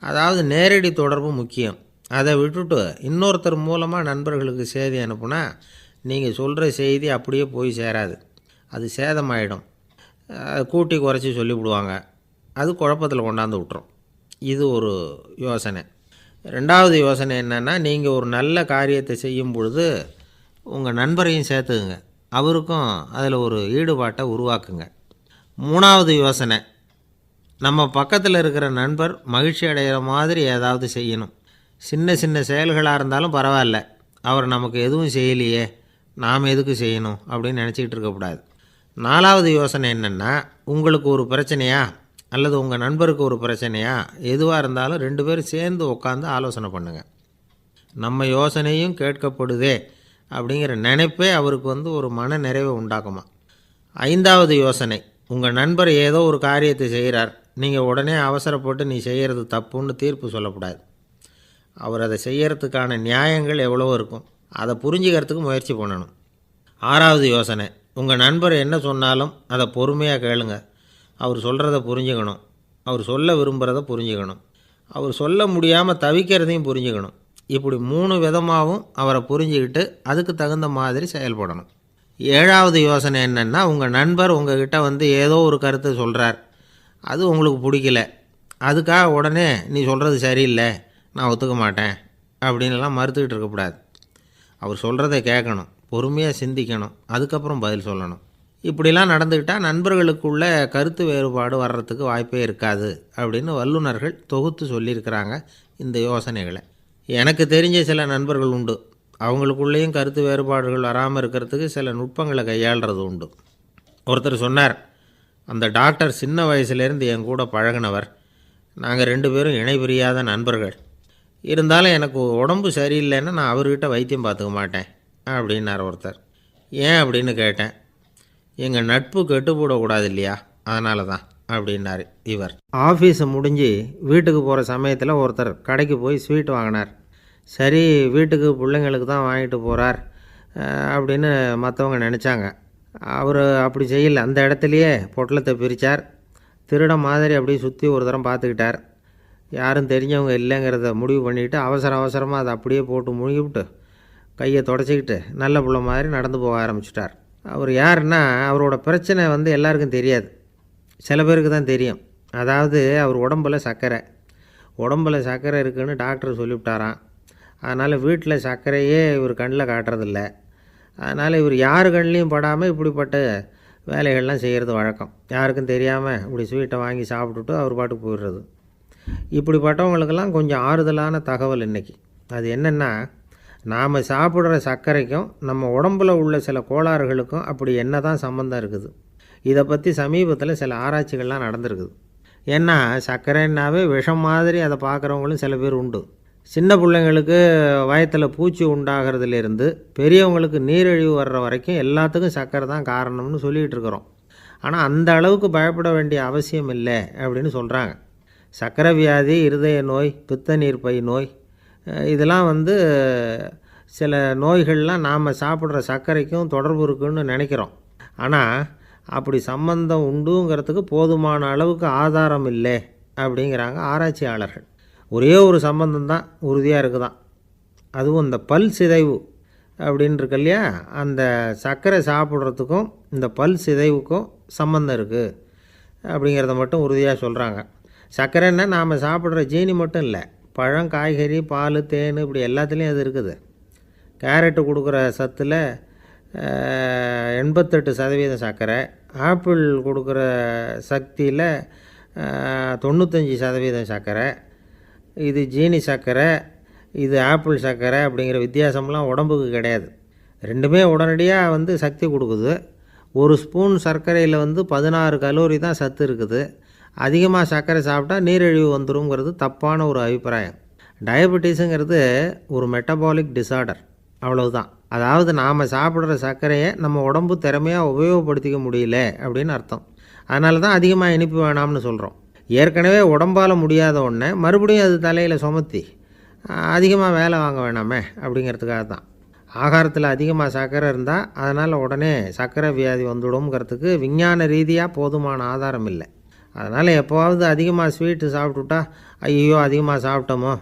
அதாவது நேரடி தொடர்பு முக்கியம். அதை விட்டுட்டு இன்னொருத்தர் மூலமாக நண்பர்களுக்கு செய்தி அனுப்புனா நீங்கள் சொல்கிற செய்தி அப்படியே போய் சேராது, அது சேதமாயிடும். கூட்டி குறைச்சி சொல்லிவிடுவாங்க, அது குழப்பத்தில் கொண்டாந்து விட்டுரும். இது ஒரு யோசனை. ரெண்டாவது யோசனை என்னென்னா, நீங்கள் ஒரு நல்ல காரியத்தை செய்யும் பொழுது உங்கள் நண்பரையும் சேர்த்துக்குங்க, அவருக்கும் அதில் ஒரு ஈடுபாட்டை உருவாக்குங்க. மூணாவது யோசனை, நம்ம பக்கத்தில் இருக்கிற நண்பர் மகிழ்ச்சி அடைகிற மாதிரி ஏதாவது செய்யணும். சின்ன சின்ன செயல்களாக இருந்தாலும் பரவாயில்ல, அவர் நமக்கு எதுவும் செய்யலையே, நாம் எதுக்கு செய்யணும் அப்படின்னு நினச்சிக்கிட்டு இருக்கக்கூடாது. நாலாவது யோசனை என்னென்னா, உங்களுக்கு ஒரு பிரச்சனையா அல்லது உங்கள் நண்பருக்கு ஒரு பிரச்சனையா, எதுவாக இருந்தாலும் 2 பேரும் சேர்ந்து உட்காந்து ஆலோசனை பண்ணுங்கள். நம்ம யோசனையும் கேட்கப்படுதே அப்படிங்கிற நினைப்பே அவருக்கு ஒரு மன நிறைவை உண்டாக்குமா. 5வது யோசனை, உங்கள் நண்பர் ஏதோ ஒரு காரியத்தை செய்கிறார், நீங்கள் உடனே அவசரப்பட்டு நீ செய்கிறது தப்புன்னு தீர்ப்பு சொல்லக்கூடாது. அவர் அதை செய்கிறதுக்கான நியாயங்கள் எவ்வளோ இருக்கும், அதை புரிஞ்சுக்கிறதுக்கு முயற்சி பண்ணணும். 6வது யோசனை, உங்கள் நண்பர் என்ன சொன்னாலும் அதை பொறுமையாக கேளுங்க. அவர் சொல்கிறத புரிஞ்சுக்கணும், அவர் சொல்ல விரும்புகிறத புரிஞ்சுக்கணும், அவர் சொல்ல முடியாமல் தவிக்கிறதையும் புரிஞ்சுக்கணும். இப்படி 3 விதமாகவும் அவரை புரிஞ்சுக்கிட்டு அதுக்கு தகுந்த மாதிரி செயல்படணும். 7வது யோசனை என்னென்னா, உங்கள் நண்பர் உங்ககிட்ட ஏதோ ஒரு கருத்தை சொல்கிறார், அது உங்களுக்கு பிடிக்கல, அதுக்காக உடனே நீ சொல்கிறது சரியில்லை, நான் ஒத்துக்க மாட்டேன் அப்படின்லாம் மறுத்துக்கிட்டு இருக்கக்கூடாது. அவர் சொல்கிறத கேட்கணும், பொறுமையாக சிந்திக்கணும், அதுக்கப்புறம் பதில் சொல்லணும். இப்படிலாம் நடந்துக்கிட்டால் நண்பர்களுக்குள்ள கருத்து வேறுபாடு வர்றதுக்கு வாய்ப்பே இருக்காது அப்படின்னு வல்லுநர்கள் தொகுத்து சொல்லியிருக்கிறாங்க இந்த யோசனைகளை. எனக்கு தெரிஞ்ச சில நண்பர்கள் உண்டு, அவங்களுக்குள்ளேயும் கருத்து வேறுபாடுகள் வராமல் இருக்கிறதுக்கு சில நுட்பங்களை கையாளுறது உண்டு. ஒருத்தர் சொன்னார், அந்த டாக்டர் சின்ன வயசுலேருந்து என் கூட பழகினவர், நாங்கள் 2 பேரும் இணை பிரியாத நண்பர்கள், இருந்தாலும் எனக்கு உடம்பு சரியில்லைன்னா நான் அவர்கிட்ட வைத்தியம் பார்த்துக்க மாட்டேன் அப்படின்னார் ஒருத்தர். ஏன் அப்படின்னு கேட்டேன். எங்கள் நட்பு கெட்டுப்போடக்கூடாது இல்லையா, அதனால தான் அப்படின்னார் இவர். ஆஃபீஸை முடிஞ்சு வீட்டுக்கு போகிற சமயத்தில் ஒருத்தர் கடைக்கு போய் ஸ்வீட் வாங்கினார். சரி, வீட்டுக்கு பிள்ளைங்களுக்கு தான் வாங்கிட்டு போகிறார் அப்படின்னு மற்றவங்க நினச்சாங்க. அவர் அப்படி செய்யலை. அந்த இடத்துலையே பொட்டலத்தை பிரித்தார். திருட மாதிரி அப்படியே சுற்றி ஒரு தரம் பார்த்துக்கிட்டார். யாரும் தெரிஞ்சவங்க இல்லைங்கிறத முடிவு பண்ணிவிட்டு அவசரமாக அதை அப்படியே போட்டு முழுங்கிவிட்டு கையை தொடச்சிக்கிட்டு நல்ல பிள்ளை மாதிரி நடந்து போக ஆரம்பிச்சிட்டார். அவர் யாருன்னா, அவரோட பிரச்சனை எல்லாருக்கும் தெரியாது, சில பேருக்கு தான் தெரியும். அதாவது அவர் உடம்பில் சர்க்கரை இருக்குதுன்னு டாக்டர் சொல்லிவிட்டாராம். அதனால் வீட்டில் சர்க்கரையே இவர் கண்ணில் காட்டுறதில்ல. அதனால் இவர் யார் கண்ணிலையும் படாமல் இப்படிப்பட்ட வேலைகள்லாம் செய்கிறது வழக்கம். யாருக்கும் தெரியாமல் இப்படி ஸ்வீட்டை வாங்கி சாப்பிட்டுட்டு அவர் பாட்டுக்கு போயிடுறது. இப்படிப்பட்டவங்களுக்கெல்லாம் கொஞ்சம் ஆறுதலான தகவல் இன்றைக்கி. அது என்னென்னா, நாம் சாப்பிட்ற சர்க்கரைக்கும் நம்ம உடம்பில் உள்ள சில கோளாறுகளுக்கும் அப்படி என்ன தான் சம்மந்தம் இருக்குது. இதை பற்றி சமீபத்தில் சில ஆராய்ச்சிகள்லாம் நடந்திருக்குது. ஏன்னா சர்க்கரைன்னாவே விஷம் மாதிரி அதை பார்க்குறவங்களும் சில பேர் உண்டு. சின்ன பிள்ளைங்களுக்கு வயத்தில் பூச்சி உண்டாகிறதுலேருந்து பெரியவங்களுக்கு நீரிழிவு வர்ற வரைக்கும் எல்லாத்துக்கும் சர்க்கரை தான் காரணம்னு சொல்லிகிட்டு இருக்கிறோம். ஆனால் அந்த அளவுக்கு பயப்பட வேண்டிய அவசியம் இல்லை அப்படின்னு சொல்கிறாங்க. சர்க்கரை வியாதி, இருதய நோய், பித்த நீர்ப்பை நோய், இதெல்லாம் சில நோய்கள்லாம் நாம் சாப்பிட்ற சர்க்கரைக்கும் தொடர்பு இருக்குன்னு நினைக்கிறோம். ஆனால் அப்படி சம்பந்தம் உண்டுங்கிறதுக்கு போதுமான அளவுக்கு ஆதாரம் இல்லை அப்படிங்கிறாங்க ஆராய்ச்சியாளர்கள். ஒரே ஒரு சம்பந்தம் தான் உறுதியாக இருக்குதான். அதுவும் இந்த பல் சிதைவு அப்படின்னு இருக்கு இல்லையா, அந்த சர்க்கரை சாப்பிட்றதுக்கும் இந்த பல் சிதைவுக்கும் சம்பந்தம் இருக்குது அப்படிங்கிறத மட்டும் உறுதியாக சொல்கிறாங்க. சர்க்கரைன்னா நாம் சாப்பிட்ற ஜீனி மட்டும் இல்லை, பழம், காய்கறி, பால், தேன், இப்படி எல்லாத்துலேயும் அது இருக்குது. கேரட்டு கொடுக்குற சத்தில் 88% சர்க்கரை, ஆப்பிள் கொடுக்குற சக்தியில் 95% சர்க்கரை. இது ஜீனி சர்க்கரை, இது ஆப்பிள் சர்க்கரை அப்படிங்கிற வித்தியாசம்லாம் உடம்புக்கு கிடையாது. ரெண்டுமே உடனடியாக சக்தி கொடுக்குது. ஒரு ஸ்பூன் சர்க்கரையில் 16 கலோரி தான் சத்து இருக்குது. அதிகமாக சர்க்கரை சாப்பிட்டா நீரிழிவு வந்துருங்கிறது தப்பான ஒரு அபிப்பிராயம். டயபெட்டிஸுங்கிறது ஒரு மெட்டபாலிக் டிஸார்டர், அவ்வளவுதான். அதாவது நாம் சாப்பிட்ற சர்க்கரையை நம்ம உடம்பு திறமையாக உபயோகப்படுத்திக்க முடியல அப்படின்னு அர்த்தம். அதனால தான் அதிகமாக இனிப்பு வேணாம்னு சொல்கிறோம். ஏற்கனவே உடம்பால் முடியாத ஒன்றை மறுபடியும் அது தலையில் சுமத்தி அதிகமாக வேலை வாங்க வேணாமே அப்படிங்கிறதுக்காக தான். ஆகாரத்தில் அதிகமாக சர்க்கரை இருந்தால் அதனால் உடனே சர்க்கரை வியாதி வந்துடும்ங்கிறதுக்கு விஞ்ஞான ரீதியாக போதுமான ஆதாரம் இல்லை. அதனால் எப்போவாவது அதிகமாக ஸ்வீட்டு சாப்பிட்டுட்டா ஐயோ அதிகமாக சாப்பிட்டோமோ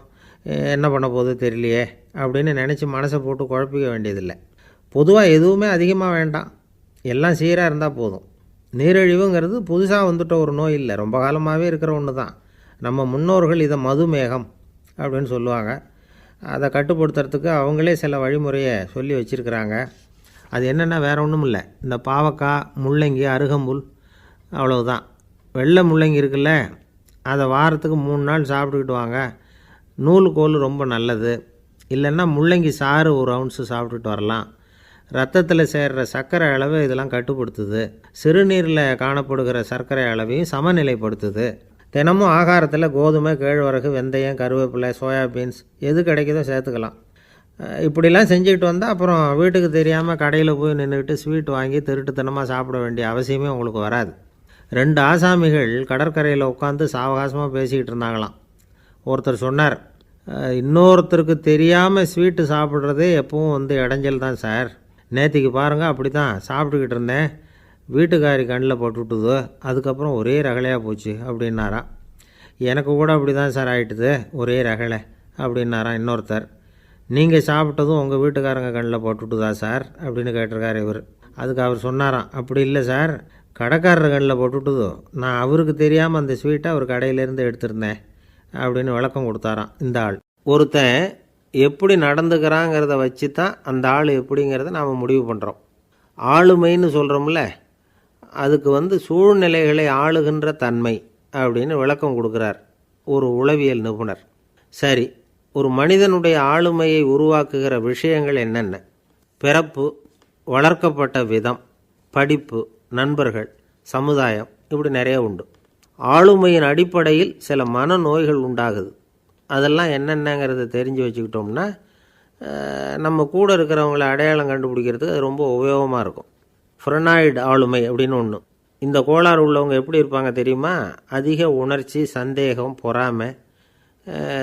என்ன பண்ண போகுது தெரியலையே அப்படின்னு நினச்சி மனசை போட்டு குழப்பிக்க வேண்டியதில்லை. பொதுவாக எதுவுமே அதிகமாக வேண்டாம், எல்லாம் சீராக இருந்தால் போதும். நீரிழிவுங்கிறது புதுசாக வந்துட்ட ஒரு நோய் இல்லை, ரொம்ப காலமாகவே இருக்கிற ஒன்று தான். நம்ம முன்னோர்கள் இதை மதுமேகம் அப்படின்னு சொல்லுவாங்க. அதை கட்டுப்படுத்துறதுக்கு அவங்களே சில வழிமுறையை சொல்லி வச்சுருக்கிறாங்க. அது என்னென்னா வேறு ஒன்றும் இல்லை, இந்த பாவக்காய், முள்ளங்கி, அருகம்புல், அவ்வளவுதான். வெள்ளை முள்ளங்கி இருக்குல்ல, அதை வாரத்துக்கு 3 நாள் சாப்பிட்டுக்கிட்டு வாங்க. நூலுக்கோல் ரொம்ப நல்லது. இல்லைன்னா முள்ளங்கி சாறு 1 ounce சாப்பிட்டுட்டு வரலாம். ரத்தத்தில் சேர்கிற சர்க்கரை அளவை இதெல்லாம் கட்டுப்படுத்துது. சிறுநீரில் காணப்படுகிற சர்க்கரை அளவையும் சமநிலைப்படுத்துது. தினமும் ஆகாரத்தில் கோதுமை, கேழ்வரகு, வெந்தயம், கருவேப்பிலை, சோயாபீன்ஸ் எது கிடைக்குதோ சேர்த்துக்கலாம். இப்படிலாம் செஞ்சுக்கிட்டு வந்தால் அப்புறம் வீட்டுக்கு தெரியாமல் கடையில் போய் நின்றுக்கிட்டு ஸ்வீட் வாங்கி திருட்டுத்தனமாக சாப்பிட வேண்டிய அவசியமே உங்களுக்கு வராது. 2 ஆசாமிகள் கடற்கரையில் உட்காந்து சாவகாசமாக பேசிக்கிட்டு இருந்தாங்களாம். ஒருத்தர் சொன்னார், இன்னொருத்தருக்கு தெரியாமல் ஸ்வீட்டு சாப்பிட்றதே எப்பவும் இடைஞ்சல் தான் சார். நேற்றுக்கு பாருங்கள் அப்படி தான் சாப்பிட்டுக்கிட்டு இருந்தேன், வீட்டுக்காரி கண்ணில் போட்டுவிட்டுது, அதுக்கப்புறம் ஒரே ரகலையாக போச்சு அப்படின்னாராம். எனக்கு கூட அப்படி தான் சார் ஆகிட்டுது, ஒரே ரகலை அப்படின்னாராம் இன்னொருத்தர். நீங்கள் சாப்பிட்டதும் உங்கள் வீட்டுக்காரங்க கண்ணில் போட்டுவிட்டுதா சார் அப்படின்னு கேட்டிருக்கார் இவர். அதுக்கு அவர் சொன்னாராம், அப்படி இல்லை சார், கடைக்காரர் கண்ணில் போட்டுவிட்டுதோ, நான் அவருக்கு தெரியாமல் அந்த ஸ்வீட்டை அவர் கடையிலேருந்து எடுத்திருந்தேன் அப்படின்னு விளக்கம் கொடுத்தாராம் இந்த ஆள். ஒருத்தன் எப்படி நடந்துக்கிறாங்கிறத வச்சு தான் அந்த ஆள் எப்படிங்கிறத நாம் முடிவு பண்ணுறோம். ஆளுமைன்னு சொல்கிறோம்ல, அதுக்கு சூழ்நிலைகளை ஆளுகின்ற தன்மை அப்படின்னு விளக்கம் கொடுக்குறார் ஒரு உளவியல் நிபுணர். சரி, ஒரு மனிதனுடைய ஆளுமையை உருவாக்குகிற விஷயங்கள் என்னென்ன? பிறப்பு, வளர்க்கப்பட்ட விதம், படிப்பு, நண்பர்கள், சமுதாயம், இப்படி நிறைய உண்டு. ஆளுமையின் அடிப்படையில் சில மனநோய்கள் உண்டாகுது. அதெல்லாம் என்னென்னங்கிறத தெரிஞ்சு வச்சுக்கிட்டோம்னா நம்ம கூட இருக்கிறவங்கள அடையாளம் கண்டுபிடிக்கிறதுக்கு அது ரொம்ப உபயோகமாக இருக்கும். ஃப்ரெனாய்டு ஆளுமை அப்படின்னு ஒன்று. இந்த கோளாறு உள்ளவங்க எப்படி இருப்பாங்க தெரியுமா? அதிக உணர்ச்சி, சந்தேகம், பொறாமை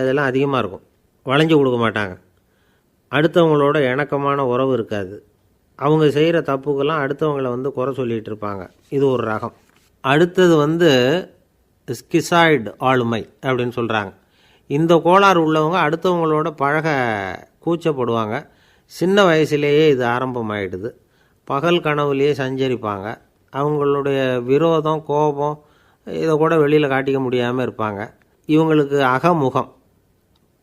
இதெல்லாம் அதிகமாக இருக்கும். வளைஞ்சு கொடுக்க மாட்டாங்க. அடுத்தவங்களோட இணக்கமான உறவு இருக்காது. அவங்க செய்கிற தப்புக்கெல்லாம் அடுத்தவங்களை குறை சொல்லிகிட்டு இருப்பாங்க. இது ஒரு ரகம். அடுத்தது ஸ்கிசாய்டு ஆளுமை அப்படின்னு சொல்கிறாங்க. இந்த கோளாறு உள்ளவங்க அடுத்தவங்களோட பழக கூச்சப்படுவாங்க. சின்ன வயசுலேயே இது ஆரம்பமாயிடுது. பகல் கனவுலேயே சஞ்சரிப்பாங்க. அவங்களுடைய விரோதம், கோபம் இதை கூட வெளியில் காட்டிக்க முடியாமல் இருப்பாங்க. இவங்களுக்கு அகமுகம்,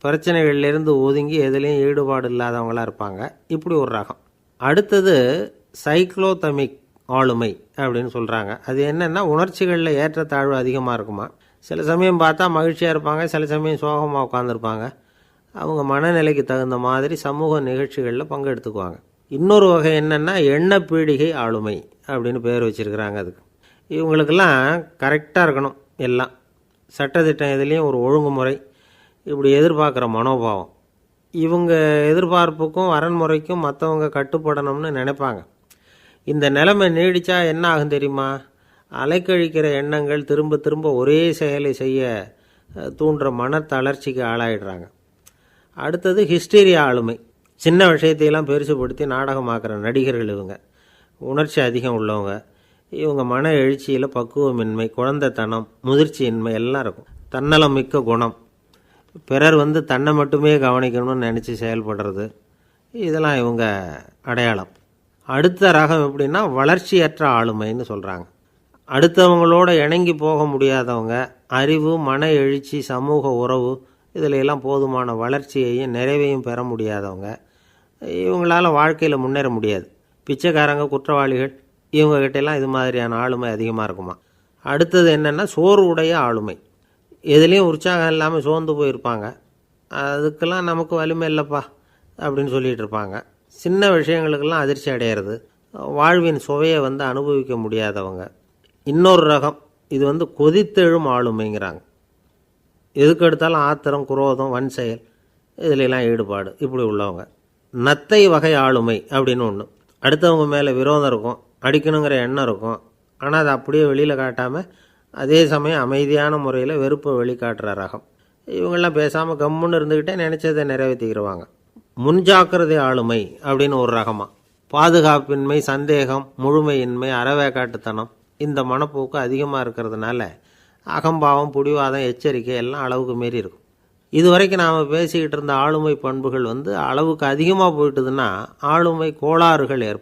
பிரச்சனைகள்லேருந்து ஒதுங்கி எதுலேயும் ஈடுபாடு இல்லாதவங்களாக இருப்பாங்க. இப்படி ஒரு ரகம். அடுத்தது சைக்ளோதமிக் ஆளுமை அப்படின்னு சொல்கிறாங்க. அது என்னென்னா உணர்ச்சிகளில் ஏற்றத்தாழ்வு அதிகமாக இருக்குமா. சில சமயம் பார்த்தா மகிழ்ச்சியாக இருப்பாங்க, சில சமயம் சோகமாக உட்காந்துருப்பாங்க. அவங்க மனநிலைக்கு தகுந்த மாதிரி சமூக நிகழ்ச்சிகளில் பங்கெடுத்துக்குவாங்க. இன்னொரு வகை என்னென்னா எண்ணப்பீடிகை ஆளுமை அப்படின்னு பேர் வச்சுருக்கிறாங்க. அதுக்கு இவங்களுக்கெல்லாம் கரெக்டாக இருக்கணும், எல்லாம் சட்டத்திட்டம் எதுலேயும் ஒரு ஒழுங்குமுறை, இப்படி எதிர்பார்க்குற மனோபாவம். இவங்க எதிர்பார்ப்புக்கும் வரன்முறைக்கும் மற்றவங்க கட்டுப்படணும்னு நினைப்பாங்க. இந்த நிலைமை நீடித்தா என்ன ஆகும் தெரியுமா? அலைக்கழிக்கிற எண்ணங்கள் திரும்ப திரும்ப ஒரே செயலை செய்ய தூண்டுற மன தளர்ச்சிக்கு ஆளாயிடுறாங்க. அடுத்தது ஹிஸ்டீரியா ஆளுமை. சின்ன விஷயத்தையெல்லாம் பெருசுப்படுத்தி நாடகமாக்குற நடிகர்கள் இவங்க. உணர்ச்சி அதிகம் உள்ளவங்க. இவங்க மன எழுச்சியில் பக்குவமின்மை, குழந்தைத்தனம், முதிர்ச்சியின்மை எல்லாம் இருக்கும். தன்னலம் மிக்க குணம், பிறர் தன்னை மட்டுமே கவனிக்கணும்னு நினச்சி செயல்படுறது, இதெல்லாம் இவங்க அடையாளம். அடுத்த ரகம் எப்படின்னா வளர்ச்சியற்ற ஆளுமைன்னு சொல்கிறாங்க. அடுத்தவங்களோட இணங்கி போக முடியாதவங்க, அறிவு, மன எழுச்சி, சமூக உறவு இதில் எல்லாம் போதுமான வளர்ச்சியையும் நிறைவையும் பெற முடியாதவங்க. இவங்களால வாழ்க்கையில் முன்னேற முடியாது. பிச்சைக்காரங்க, குற்றவாளிகள் இவங்ககிட்டெல்லாம் இது மாதிரியான ஆளுமை அதிகமாக இருக்குமா. அடுத்தது என்னென்னா சோர்வுடைய ஆளுமை. எதுலேயும் உற்சாகம் இல்லாமல் சோர்ந்து போயிருப்பாங்க. அதுக்கெல்லாம் நமக்கு வலிமை இல்லைப்பா அப்படின்னு சொல்லிகிட்டு இருப்பாங்க. சின்ன விஷயங்களுக்கெல்லாம் அதிர்ச்சி அடையிறது, வாழ்வின் சுவையை அனுபவிக்க முடியாதவங்க. இன்னொரு ரகம் இது கொதித்தெழும் ஆளுமைங்கிறாங்க. எதுக்கு எடுத்தாலும் ஆத்திரம், குரோதம், வன் செயல் இதிலெல்லாம் ஈடுபாடு இப்படி உள்ளவங்க. நத்தை வகை ஆளுமை அப்படின்னு ஒன்று. அடுத்தவங்க மேலே விரோதம் இருக்கும், அடிக்கணுங்கிற எண்ணம் இருக்கும். ஆனால் அதை அப்படியே வெளியில் காட்டாமல் அதே சமயம் அமைதியான முறையில் வெறுப்பை வெளிக்காட்டுற ரகம். இவங்கெல்லாம் பேசாமல் கம்முன்னு இருந்துக்கிட்டே நினச்சதை நிறைவேற்றிக்கிடுவாங்க. முன்ஜாக்கிரதை ஆளுமை அப்படின்னு ஒரு ரகமாக. பாதுகாப்பின்மை, சந்தேகம், முழுமையின்மை, அறவேக்காட்டுத்தனம் இந்த மனப்போக்கு அதிகமாக இருக்கிறதுனால அகம்பாவம், புடிவாதம், எச்சரிக்கை எல்லாம் அளவுக்கு மீறி இருக்கும். இதுவரைக்கும் நாம் பேசிக்கிட்டு இருந்த ஆளுமை பண்புகள் அளவுக்கு அதிகமாக போயிட்டுதுன்னா ஆளுமை கோளாறுகள் ஏற்படும்.